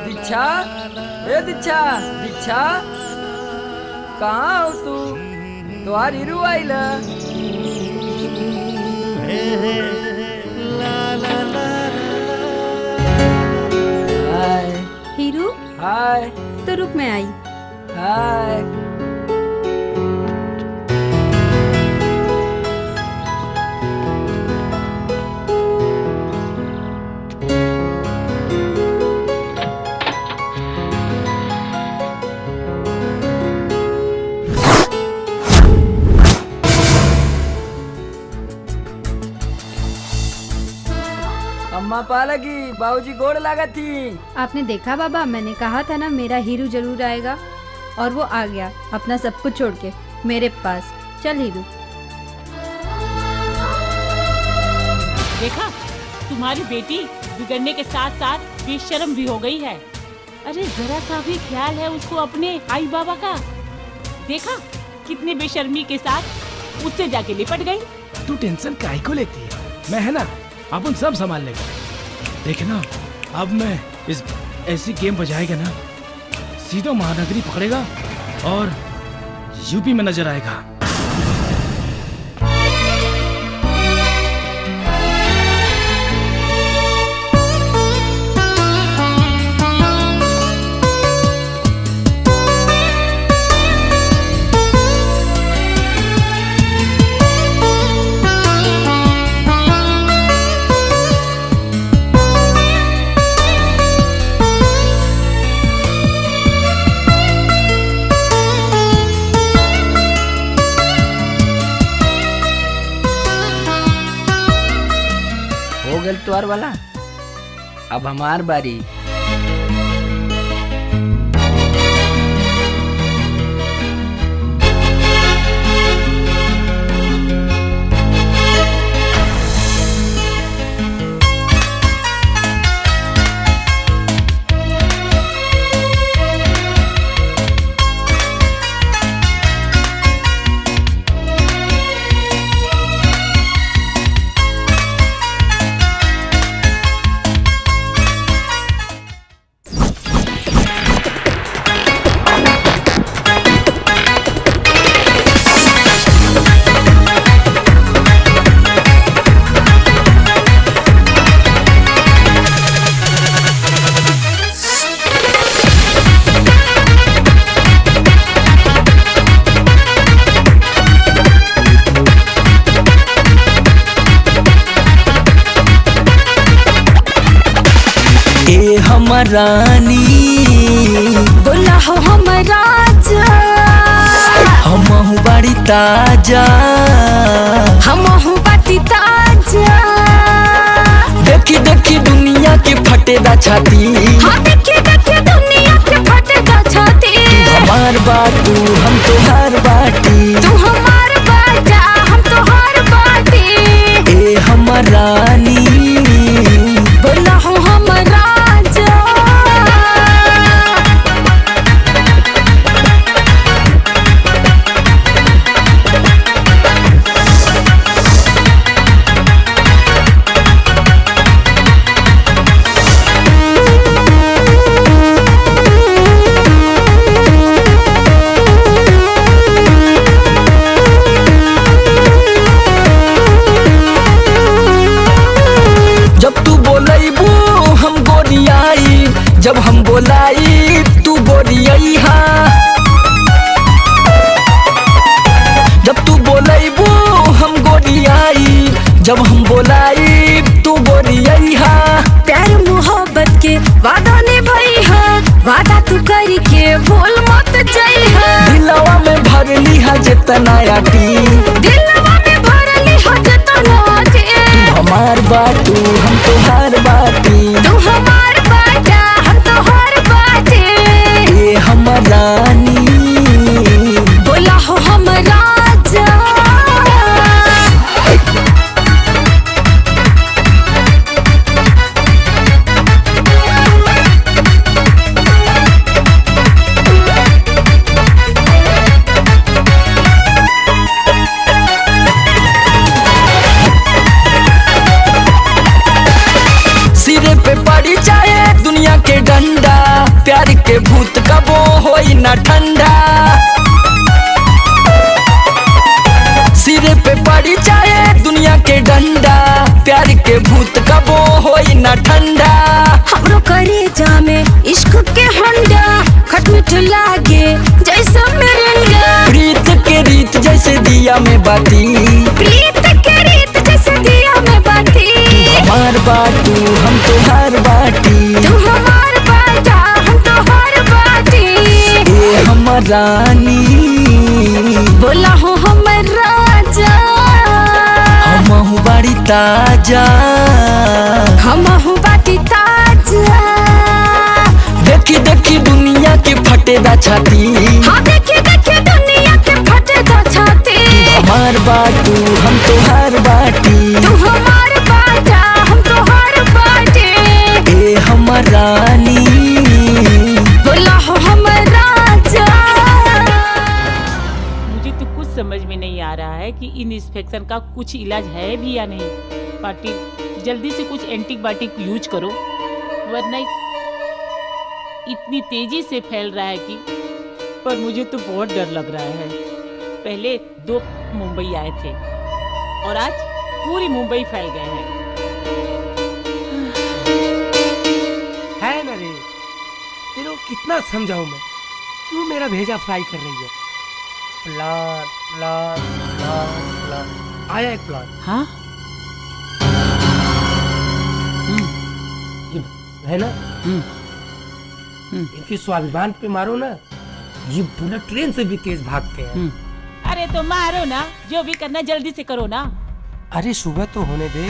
दीक्षा, ए दीक्षा, दीक्षा, कहाँ हो तू? तुम्हार हीरू आइल। हाय।
हीरू,
हाय।
तो रुक मैं आई।
हाय। अम्मा पालगी, बाबूजी गोड़ लगा थी।
आपने देखा बाबा, मैंने कहा था ना मेरा हीरू जरूर आएगा, और वो आ गया अपना सब कुछ छोड़ के मेरे पास। चल हीरू।
देखा, तुम्हारी बेटी बिगड़ने के साथ साथ बेशर्म भी हो गई है। अरे जरा सा भी ख्याल है उसको अपने आई बाबा का। देखा कितने बेशर्मी के साथ उससे जाके लिपट गई।
तू टेंशन काहे को लेती है? मैं है ना, अपन सब संभाल लेगा। देखना, अब मैं इस ऐसी गेम बजाएगा ना, सीधो महानगरी पकड़ेगा और यूपी में नजर आएगा।
त्वार वाला, अब हमार बारी।
रानी बोला हो हम राजा,
हमहु बड़ी ताजा,
हमहु बाटी ताजा।
देखी देखी दुनिया के फटेदा छाती,
हाँ देखी देखी दुनिया के फटेदा छाती।
तू हमार बाटू हम तोहार बाटी,
तू हमार बाजा हम तोहार बाटी।
ए हमर रानी
बोला हो हम राजा।
उतना आटी।
दिलवा में भरली हो जतना जे।
तू हमार बाटू हम तोहार बाटी।
तू हमार बाटा हम तोहार बाटे।
ये हमर रानी
बोला हो हम राजा।
सिरे पे पड़ी चाहे दुनिया के डंडा, प्यार के भूत कबो होई ना ठंडा। सिरे पे पड़ी चाहे दुनिया के डंडा, प्यार के भूत कबो होई ना ठंडा।
हमरो करे जामे इश्क के हंडा, खटमिठ लागे जैसा मिरिंडा।
प्रीत के रीत जैसे दिया में बाती।
प्रीत के रीत जैसे दिया में बाती।
हमार बाटू हम तोहार बाटी।
तू हमार बाटा हम तोहार बाटी।
ये हमर रानी
बोला हो हमर राजा।
हमहु बाड़ी ताजा।
हमहु बाटी ताजा।
देखी देखी दुनिया के फटेदा छाती।
हाँ देखी देखी दुनिया के फटेदा छाती।
हमार बाटू हम तोहार बाटी।
तू हमार बाटा हम तोहार बाटी।
ए हमर रानी
बोला हो हमर राजा।
मुझे तो कुछ समझ में नहीं आ रहा है कि इन इन्फेक्शन का कुछ इलाज है भी या नहीं। पाटिल जल्दी से कुछ एंटीबायोटिक यूज करो, वरना इतनी तेजी से फैल रहा है कि पर मुझे तो बहुत डर लग रहा है। पहले 2 मुंबई आए थे और आज पूरी मुंबई फैल गए हैं।
है ना रे, तेरे को कितना समझाऊं मैं, तू मेरा भेजा फ्राई कर रही है। प्लान प्लान प्लान प्लान आया एक प्लान।
हाँ
ये है ना, इनकी स्वाभिमान पे मारो ना, ये बुलेट ट्रेन से भी तेज भागते हैं।
अरे तो मारो ना, जो भी करना जल्दी से करो ना।
अरे सुबह तो होने दे।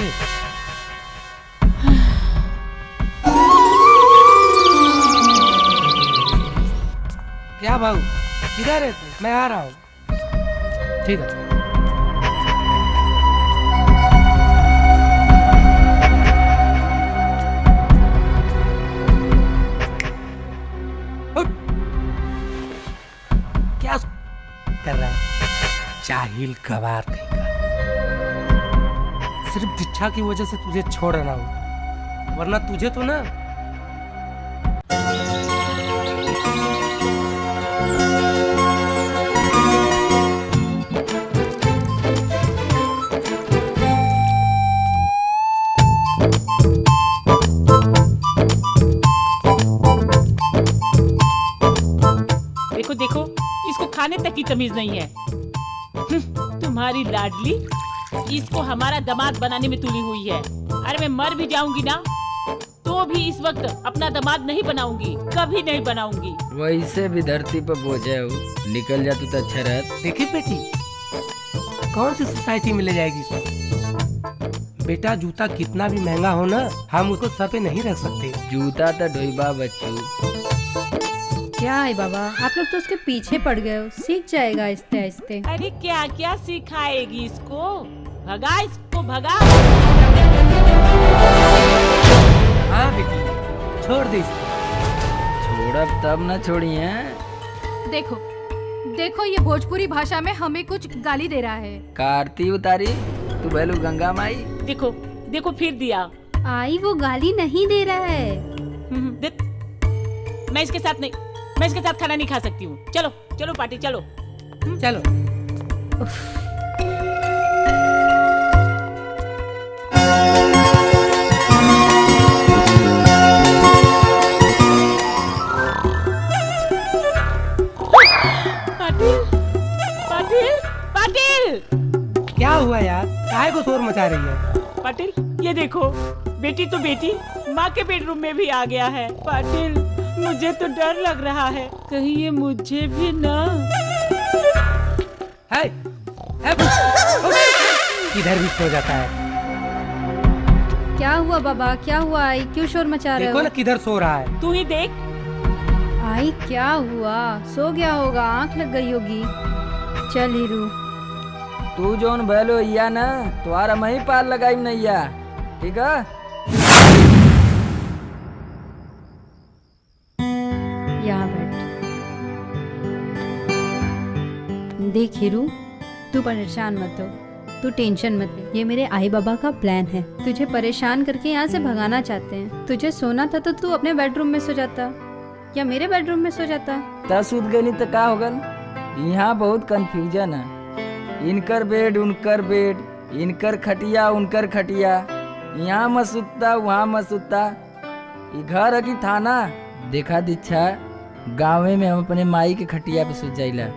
क्या भाऊ किधर है तू? मैं आ रहा हूँ। ठीक है। क्या कर रहा है? जाहिल गवार कहीं का। सिर्फ भिक्षा की वजह से तुझे छोड़ रहा हूँ, वरना तुझे तो ना
देखो देखो, इसको खाने तक की तमीज नहीं है। तुम्हारी लाडली इसको हमारा दामाद बनाने में तुली हुई है। अरे मैं मर भी जाऊंगी ना तो भी इस वक्त अपना दामाद नहीं बनाऊंगी, कभी नहीं बनाऊंगी।
वैसे भी धरती पर बोझे हो, निकल जाती तो अच्छा रहता।
देखी बेटी, कौन सी सोसाइटी में ले जाएगी इसको? बेटा जूता कितना भी महंगा हो ना, हम उसको सर पे नहीं रख सकते।
जूता तो ढोईबा बच्चू।
क्या है बाबा, आप लोग तो उसके पीछे पड़ गए हो, सीख जाएगा आहिस्ते आहिस्ते।
अरे क्या क्या सिखाएगी इसको, भगा इसको भगा।
हाँ बेटी छोड़ दे इसको।
छोड़ब तब ना छोड़ी है।
देखो देखो, ये भोजपुरी भाषा में हमें कुछ गाली दे रहा है।
कार्ती उतारी तू भैलू गंगा माई।
देखो देखो फिर दिया।
आई वो गाली नहीं दे रहा है।
मैं इसके साथ नहीं, मैं इसके साथ खाना नहीं खा सकती हूँ। चलो चलो पार्टी चलो
चलो।
पाटिल पाटिल पाटिल,
क्या हुआ यार, काहे को शोर मचा रही है?
पाटिल ये देखो, बेटी तो बेटी माँ के बेडरूम में भी आ गया है। पाटिल मुझे तो डर लग रहा है, कहीं ये मुझे भी ना।
है इधर भी सो जाता है।
क्या हुआ बाबा, क्या हुआ? आई क्यों शोर मचा रहे हो?
देखो ना किधर सो रहा है।
तू ही देख।
आई क्या हुआ? सो गया होगा, आंख लग गई होगी। चल हीरू,
तू जोन भलो या ना तुम्हारा मही पार लगाई नैया, ठीक है?
यहाँ बैठ। देख हीरू, तू परेशान मत हो, तू टेंशन मत ले। ये मेरे आई बाबा का प्लान है। तुझे परेशान करके यहाँ से भगाना चाहते हैं। तुझे सोना था तो तू अपने बेडरूम में सो जाता या मेरे बेडरूम में सो जाता।
तसुद गनी तो का होगल? यहाँ बहुत कंफ्यूजन है। इनकर बेड उनकर बेड, इनकर खटिया उनकर खटिया, यहाँ मत सुतता वहाँ मत सुतता। ये घर है कि थाना? देखा दीक्षा, गाँव में हम अपने माई के खटिया पे सुत जाइला।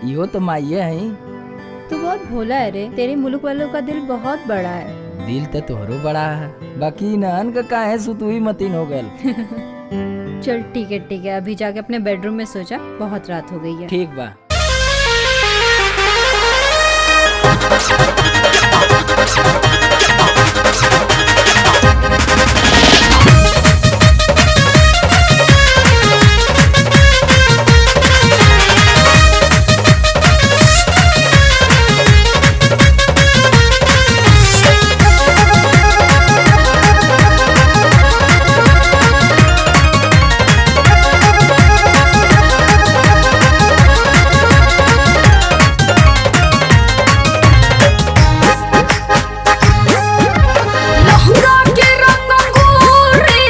यो तो माइये है।
तू बहुत भोला है रे, तेरे मुल्क वालों का दिल बहुत बड़ा है।
दिल तो तोहरो बड़ा है, बाकी नहन का काहे सुतुई मतीन हो गल।
चल ठीक है, अभी जाके अपने बेडरूम में सो जा, बहुत रात हो गई है।
ठीक बा।
लहंगा के रंग अंगूरी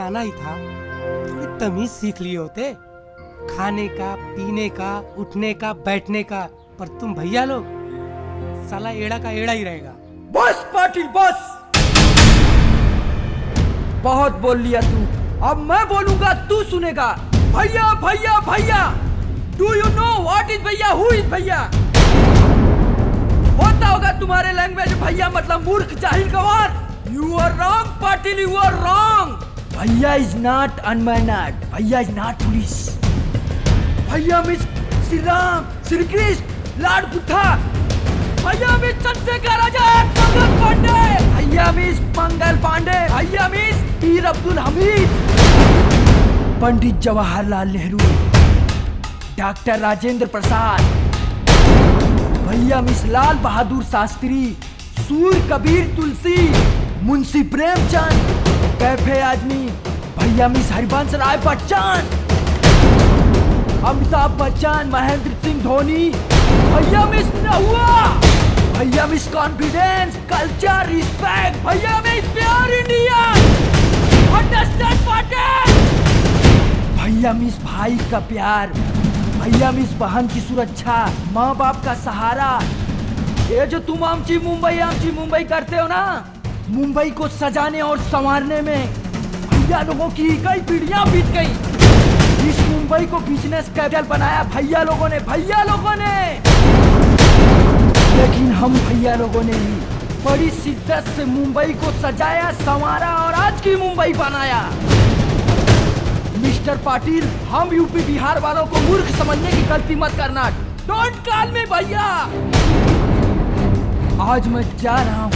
आना ही था, थोड़ी तमीज सीख लिए होते, खाने का, पीने का, उठने का, बैठने का। पर तुम भैया लोग साला एड़ा का एड़ा ही रहेगा।
बस पाटिल बस, बहुत बोल लिया तू, अब मैं बोलूंगा तू सुनेगा। भैया भैया भैया, do you know what is भैया, हु इज भैया? होता होगा तुम्हारे लैंग्वेज भैया मतलब मूर्ख जाहिल गवार। You are wrong Patil, you are wrong. भैया इज नॉट अनमैनर्ड, भैया इज नॉट पुलिस। भैया मिस श्री राम, श्री कृष्ण, लॉर्ड बुद्धा। भैया मिस चंद्रशेखर आजाद, मंगल पांडे। भैया मिस मंगल पांडे। भैया मिस पीर अब्दुल हमीद, पंडित जवाहरलाल नेहरू, डॉक्टर राजेंद्र प्रसाद। भैया मिस लाल बहादुर शास्त्री, सूर कबीर तुलसी, मुंशी प्रेमचंद, कैफे आदमी। भैया मिस हरिवंश राय बच्चन, अमिताभ बच्चन, महेंद्र सिंह धोनी। भैया मिस नहुआ। भैया मिस कॉन्फिडेंस, कल्चर, रिस्पेक्ट। भैया miss pure India, understand party. भैया मिस भाई का प्यार। भैया मिस बहन की सुरक्षा, माँ बाप का सहारा। ये जो तुम आमची मुंबई करते हो ना, मुंबई को सजाने और संवारने में भैया लोगों की कई पीढ़ियां बीत गई। इस मुंबई को बिजनेस कैपिटल बनाया भैया लोगों ने, भैया लोगों ने। लेकिन हम भैया लोगों ने ही बड़ी शिद्दत से मुंबई को सजाया, संवारा और आज की मुंबई बनाया। मिस्टर पाटिल, हम यूपी बिहार वालों को मूर्ख समझने की गलती मत करना। डोंट कॉल मी भैया। आज मैं जा रहा हूँ,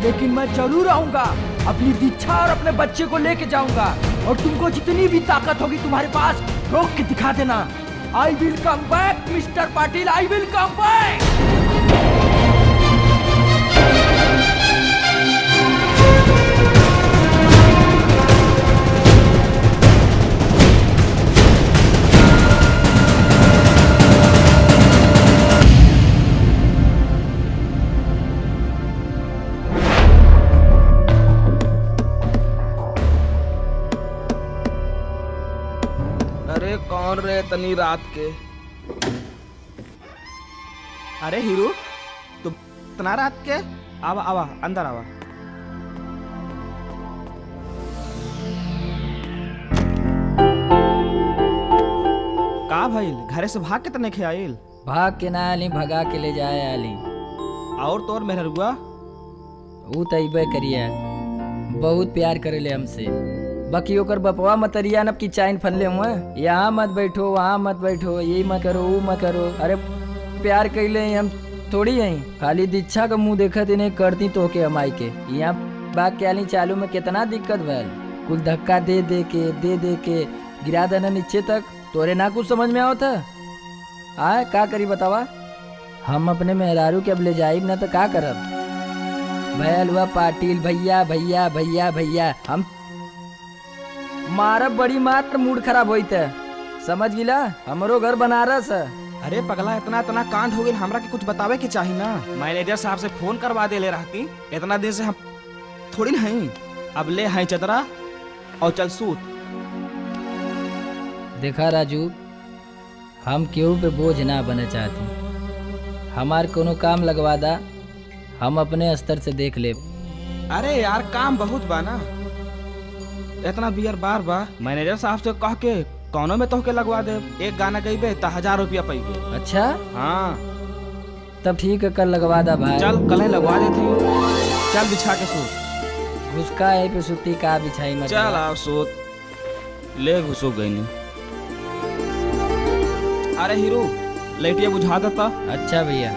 लेकिन मैं जरूर आऊंगा। अपनी दीक्षा और अपने बच्चे को लेके जाऊंगा, और तुमको जितनी भी ताकत होगी तुम्हारे पास, रोक के दिखा देना। I will come back mister Patil, I will come back.
कौन रे तनी रात के?
अरे हीरो, तुम इतना रात के? आवा आवा अंदर आवा। का भइल, घरे से भाग के तने खे आइल?
भाग के ना आली, भगा के ले जाए आली।
और तोर मेहरुआ?
ऊ तइबे करिया, बहुत प्यार करेले हमसे। बाकी ओकर बपवा मतरिया नब की चाइन फनले हुआ, यहाँ मत बैठो, वहाँ मत बैठो, ये मत करो, वो मत करो। अरे प्यार कैले हम थोड़ी हैं, खाली दीक्षा का मुंह देखत इन्हें करती तो के हमाई के। यहाँ बाग के आली चालू में कितना दिक्कत भैल, कुल धक्का दे दे के गिरा देना नीचे तक। तोरे ना कुछ समझ में आओ था? आए का करी बतावा? हम अपने मेहरारू के अब ले जाइब ना तो का करब? भैल हुआ पाटिल, भैया भैया भैया भैया। हम मारब बड़ी मात्र मूड खराब होई थे, समझ गिला? हमरो घर बनारस है।
अरे पगला, इतना इतना कांड हो गई, हमरा के कुछ बतावे के चाहिए ना। मैनेजर साहब से फोन करवा दे ले रहती, इतना दिन से हम थोड़ी नहीं। अब ले हैं चदरा और चल सूत।
देखा राजू, हम केहू पे बोझ ना बने चाहती। हमार कोनो काम लगवा दा, हम अपने स्तर से देख ले।
अरे यार काम बहुत बा ना, इतना बियर बार बा। मैनेजर साहब से कह के कौनो में तो के लगवा दे। एक गाना गईबे तो 1000 रुपया पाइबे।
अच्छा
हाँ,
तब ठीक है, कल लगवा दा भाई।
चल कल लगवा देती हूँ। चल बिछा के सूत।
घुसका है पे सुती का बिछाई मत।
चल आप सूत ले, घुसो गई नहीं। अरे हीरो, लाइटिया बुझा देता।
अच्छा भैया।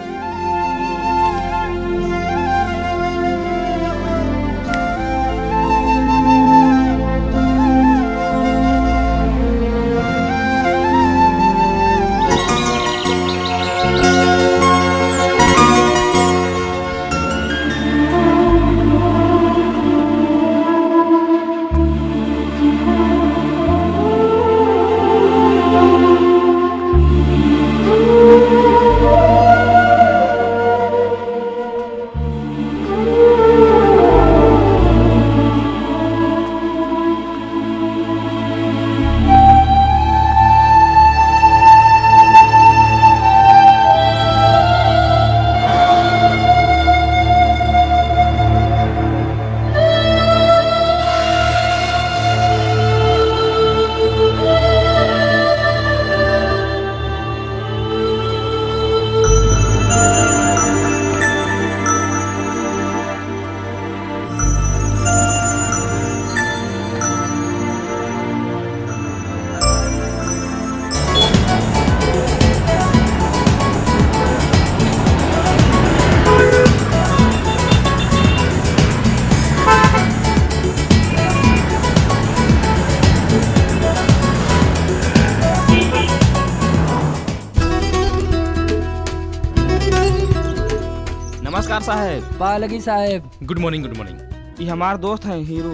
नमस्कार साहब।
पालगी साहब।
Good morning good morning.
ये हमार दोस्त हैं हीरू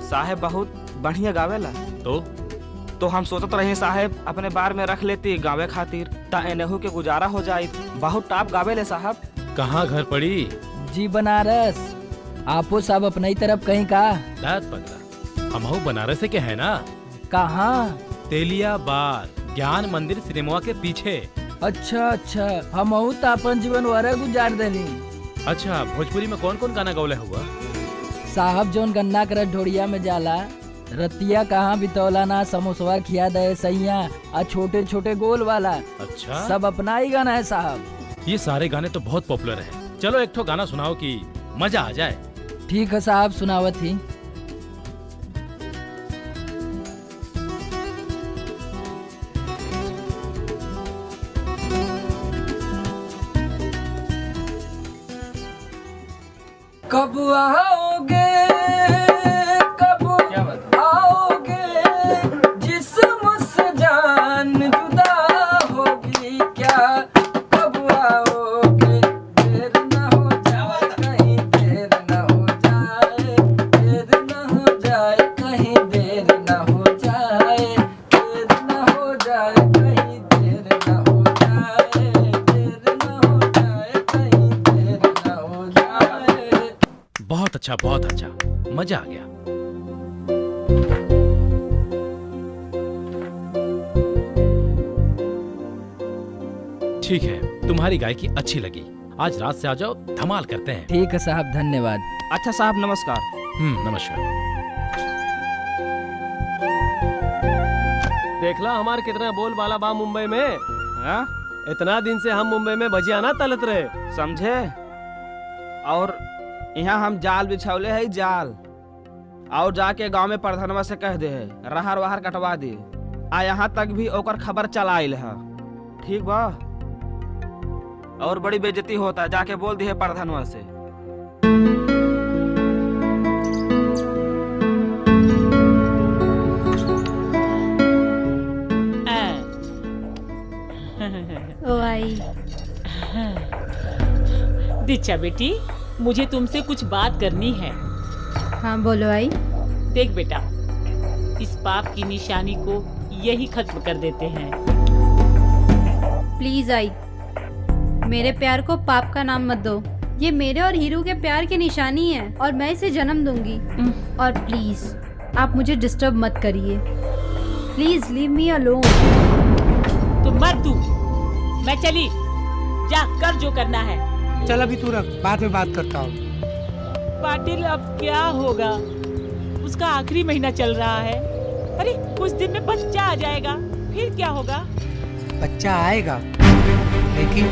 साहब, बहुत बढ़िया गावेला। तो हम सोचत रहे साहब अपने बार में रख लेती गावे खातिर, ता एनहू के गुजारा हो जाए। बहुत टॉप गावेले साहब।
कहाँ घर पड़ी?
जी बनारस। आपो सब अपने ही तरफ कहीं का?
दाद पगला हमहू बनारस से के है ना।
कहाँ?
तेलिया बार ज्ञान मंदिर सिनेमा के पीछे।
अच्छा अच्छा, हम तो अपन जीवन वरे गुजार देनी।
अच्छा, भोजपुरी में कौन कौन गाना गौले हुआ?
साहब जोन गन्ना कर ढोड़िया में जाला, रतिया कहाँ बितौला ना, समोसवा खिया दे सैया, आ छोटे छोटे गोल वाला।
अच्छा,
सब अपना ही गाना है साहब।
ये सारे गाने तो बहुत पॉपुलर हैं। चलो एक ठो गाना सुनाओ कि मजा आ जाए।
ठीक है साहब, सुनावत ही। कब आओगे कब आओगे, जिस्म से जान जुदा होगी क्या, कब आओगे, देर न हो जाए कहीं, देर न हो जाए, देर न हो जाए कहीं, देर न हो जाए, देर न हो जाए कहीं, देर न हो जाए, देर न हो जाए कहीं, देर न हो जाए।
बहुत अच्छा, मजा आ गया। ठीक है, तुम्हारी गायकी अच्छी लगी। आज रात से आ जाओ, धमाल करते हैं।
ठीक है साहब, धन्यवाद।
अच्छा साहब, नमस्कार।
नमस्कार।
देखला हमार कितना बोल बाला बा मुंबई में।
हाँ?
इतना दिन से हम मुंबई में भजिया ना तलत रहे,
समझे। और यहाँ हम जाल बिछौले है, जाल। और जाके गांव में प्रधानवा से कह दे रहर वहर कटवा दे। आ यहाँ तक भी ओकर खबर चला आइल है। ठीक बा। और बड़ी बेइज्जती होता है, जाके बोल दी है प्रधानवा से।
ओ आई।
दीक्षा बेटी, मुझे तुमसे कुछ बात करनी है।
हाँ बोलो आई।
देख बेटा, इस पाप की निशानी को यही खत्म कर देते हैं।
प्लीज आई, मेरे प्यार को पाप का नाम मत दो। ये मेरे और हीरू के प्यार की निशानी है और मैं इसे जन्म दूंगी। और प्लीज आप मुझे डिस्टर्ब मत करिए। Please leave me alone.
तुम मत तू, मैं चली। जा कर जो करना है।
चल अभी तू रख, बाद में बात करता हूँ।
पाटिल, अब क्या होगा? उसका आखिरी महीना चल रहा है। अरे कुछ दिन में बच्चा आ जाएगा, फिर क्या होगा?
बच्चा आएगा, लेकिन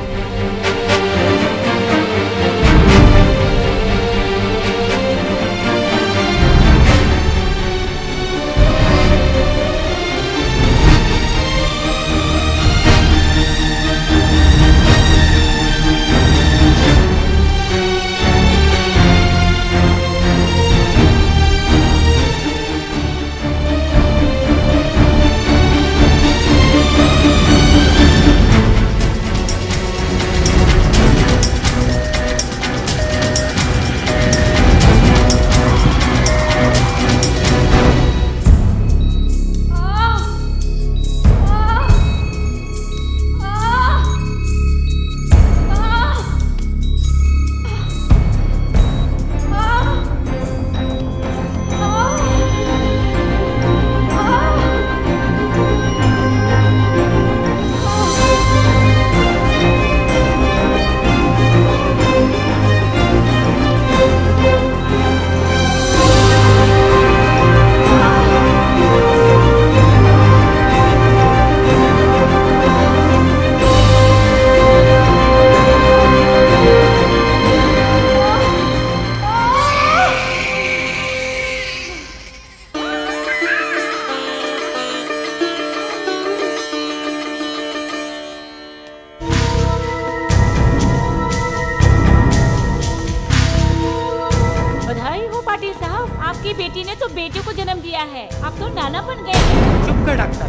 आपकी बेटी ने तो बेटे को जन्म दिया है, आप तो नाना बन गए हैं।
चुप कर डॉक्टर,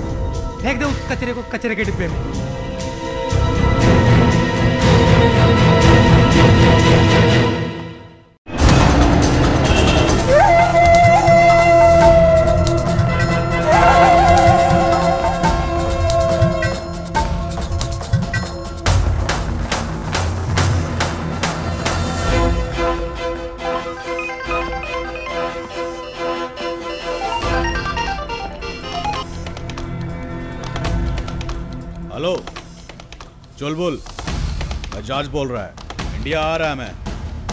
फेंक दो उस कचरे को कचरे के डिब्बे में।
चुलबुल, मैं जॉर्ज बोल रहा है। इंडिया आ रहा है मैं,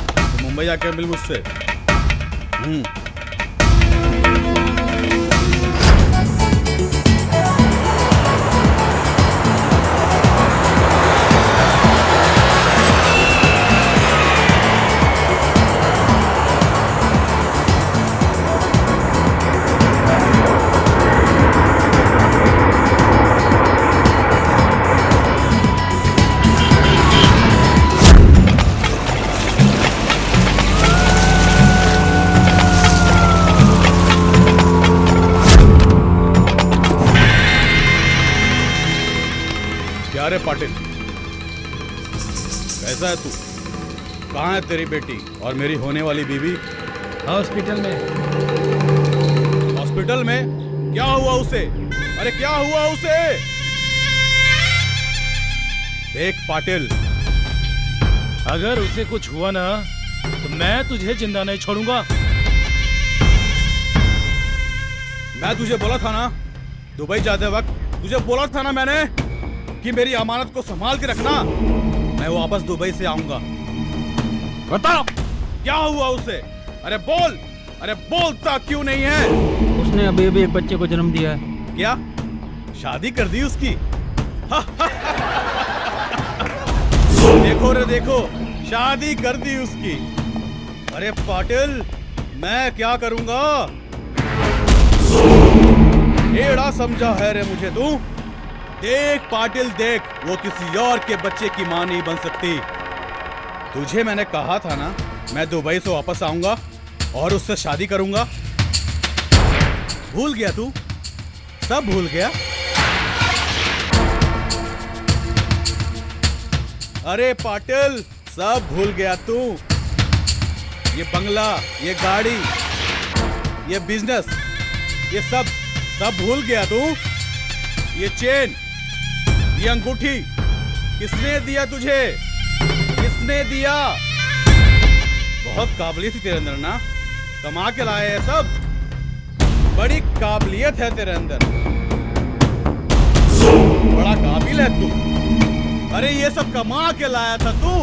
तो मुंबई आके मिल मुझसे। अरे पाटिल, कैसा है तू? कहाँ है तेरी बेटी और मेरी होने वाली बीवी?
हॉस्पिटल में।
हॉस्पिटल में? क्या हुआ उसे? अरे क्या हुआ उसे? देख पाटिल,
अगर उसे कुछ हुआ ना तो मैं तुझे जिंदा नहीं छोड़ूंगा।
मैं तुझे बोला था ना दुबई जाते वक्त, तुझे बोला था ना मैंने कि मेरी अमानत को संभाल के रखना। मैं वापस दुबई से आऊंगा। बताओ क्या हुआ उसे? अरे बोल, अरे बोलता क्यों नहीं है?
उसने अभी अभी एक बच्चे को जन्म दिया है।
क्या शादी कर दी उसकी? देखो रे देखो, शादी कर दी उसकी। अरे पाटिल, मैं क्या करूंगा? एड़ा समझा है रे मुझे तू? देख पाटिल देख, वो किसी और के बच्चे की मां नहीं बन सकती। तुझे मैंने कहा था ना मैं दुबई से वापस आऊंगा और उससे शादी करूंगा। भूल गया तू? सब भूल गया? अरे पाटिल, सब भूल गया तू? ये बंगला, ये गाड़ी, ये बिजनेस, ये सब भूल गया तू? ये चेन, ये अंगूठी किसने दिया तुझे? किसने दिया? बहुत काबिलियत थी तेरे अंदर ना, कमा के लाए है सब। बड़ी काबिलियत है तेरे अंदर, बड़ा काबिल है तू। अरे ये सब कमा के लाया था तू।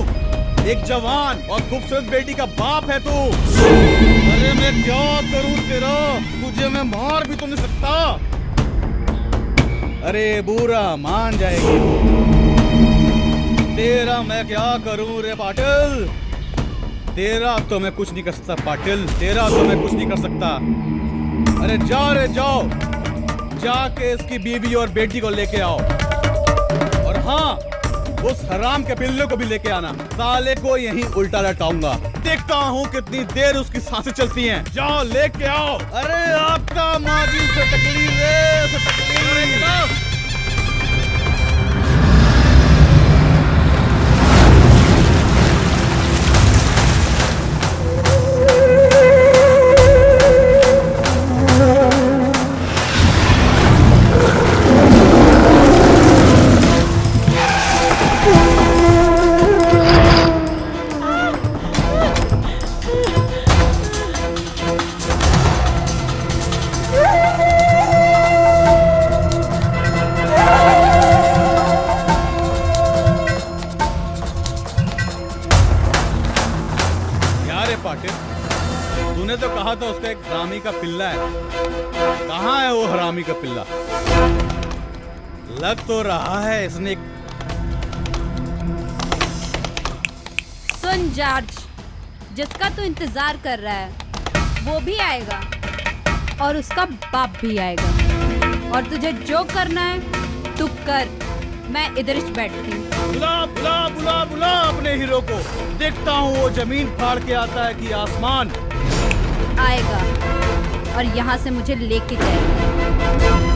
एक जवान और खूबसूरत बेटी का बाप है तू। अरे मैं क्या करूं तेरा? तुझे मैं मार भी तो नहीं सकता। अरे बुरा मान जाएगी तेरा मैं क्या करूं रे पाटिल? तेरा तो मैं कुछ नहीं कर सकता पाटिल, तेरा तो मैं कुछ नहीं कर सकता। अरे जा रे जाओ, जाके इसकी बीवी और बेटी को लेके आओ। और हाँ, उस हराम के पिल्ले को भी लेके आना। साले को यहीं उल्टा लटाऊंगा, देखता हूँ कितनी देर उसकी सांसें चलती हैं। जाओ लेके आओ। अरे आपका माजी से तकलीफ है, से तकलीफ। तूने तो कहा था उसका एक हरामी का पिल्ला है। कहाँ है वो हरामी का पिल्ला? लग तो रहा है इसने।
सुन जॉर्ज, जिसका तू इंतजार कर रहा है वो भी आएगा और उसका बाप भी आएगा। और तुझे जो करना है तू कर, मैं इधर ही बैठती हूँ।
बुला बुला बुला बुला अपने हीरो को। देखता हूँ वो जमीन फाड़ के आता है कि आसमान
आएगा और यहाँ से मुझे लेके जाएगा।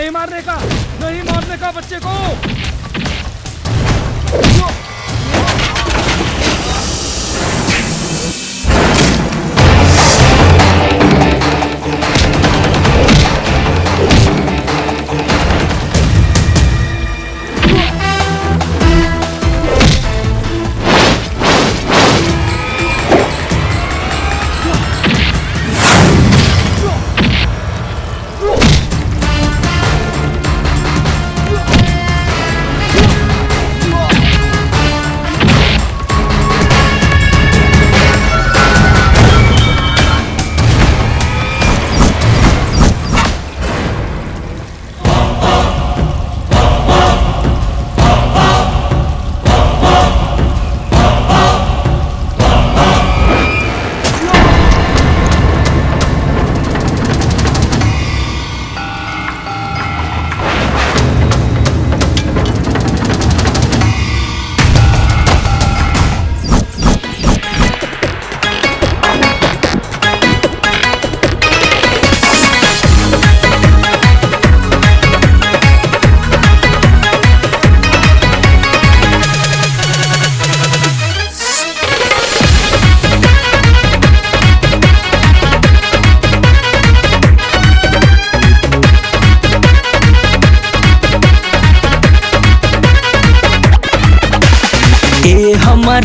नहीं मारने का, नहीं मारने का बच्चे को।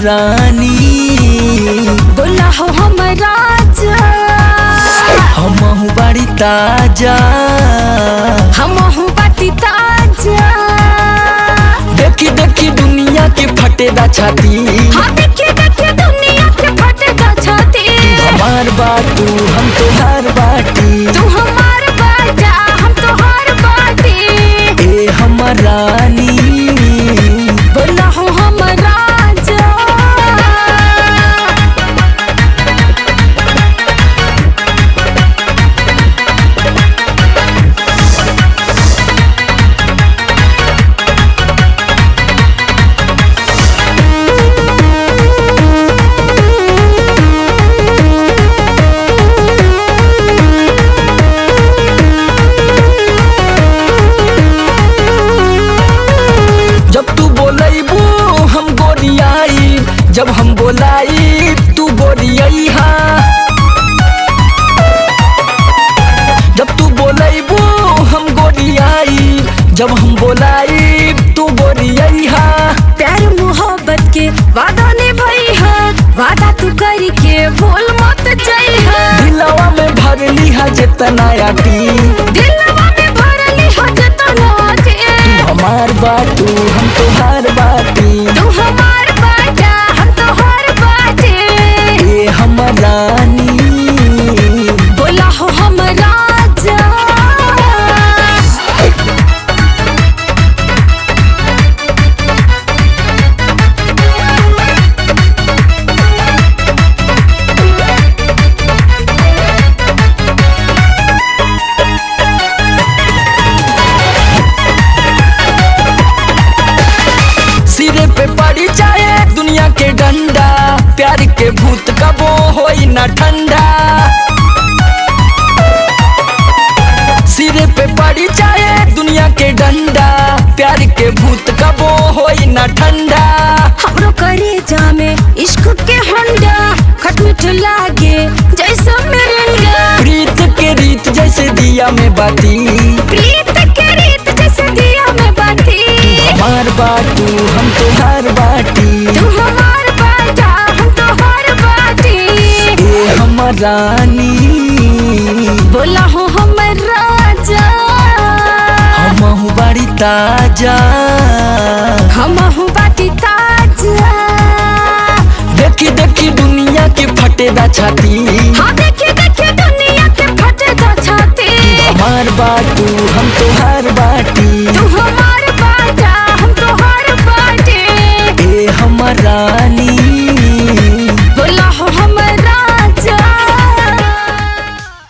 रानी
बोला हो हमारा
हम बड़ी ताजा
हम बाटी ताजा
देखी देखी दुनिया के फटेदा छाती
हाँ देखी देखी दुनिया के फटेदा छाती
हमार बाटू हम तोहार बाटी
तू हमार बाटा हम तोहार बाटी
ए हमर रानी
बोला हो हमारा
जब हम बोलाई तू बोलियई हाँ जब तू बोलैबू हम गोरियाई जब हम बोलाई तू बोलियई हाँ
प्यार मोहब्बत के वादा निभाई है वादा तू करी के भूल मत जाई है
दिलवा में भरली है जितना आटी
दिलवा में भरली है जितना आटी
तू हमार बाटू हम तोहार बाटी
तू हमार बाटा हम तोहार बाटी
ए हमर रानी
बोला हो हमारा
प्यार के भूत कबो होई ना ठंडा सिरे पे पड़ी जाए दुनिया के डंडा प्यार के भूत कबो होई ना ठंडा
हमरो करे जामे इश्क के हंडा खटमिठ लागे जैसे मिरिंडा
प्रीत के रीत जैसे दिया में बाती
प्रीत के रीत जैसे दिया में बाती
हमार बाटू हम तोहार बाटी
तू हमार बाटा हम तोहार बाटी
ए हमर रानी
बोला हो हमर राजा
हमहु बड़ी ताजा
हमहु बाटी ताजा
देखी देखी दुनिया के फटेदा छाती
हाँ देखी देखी दुनिया के फटेदा छाती
हमार बाटू हम तो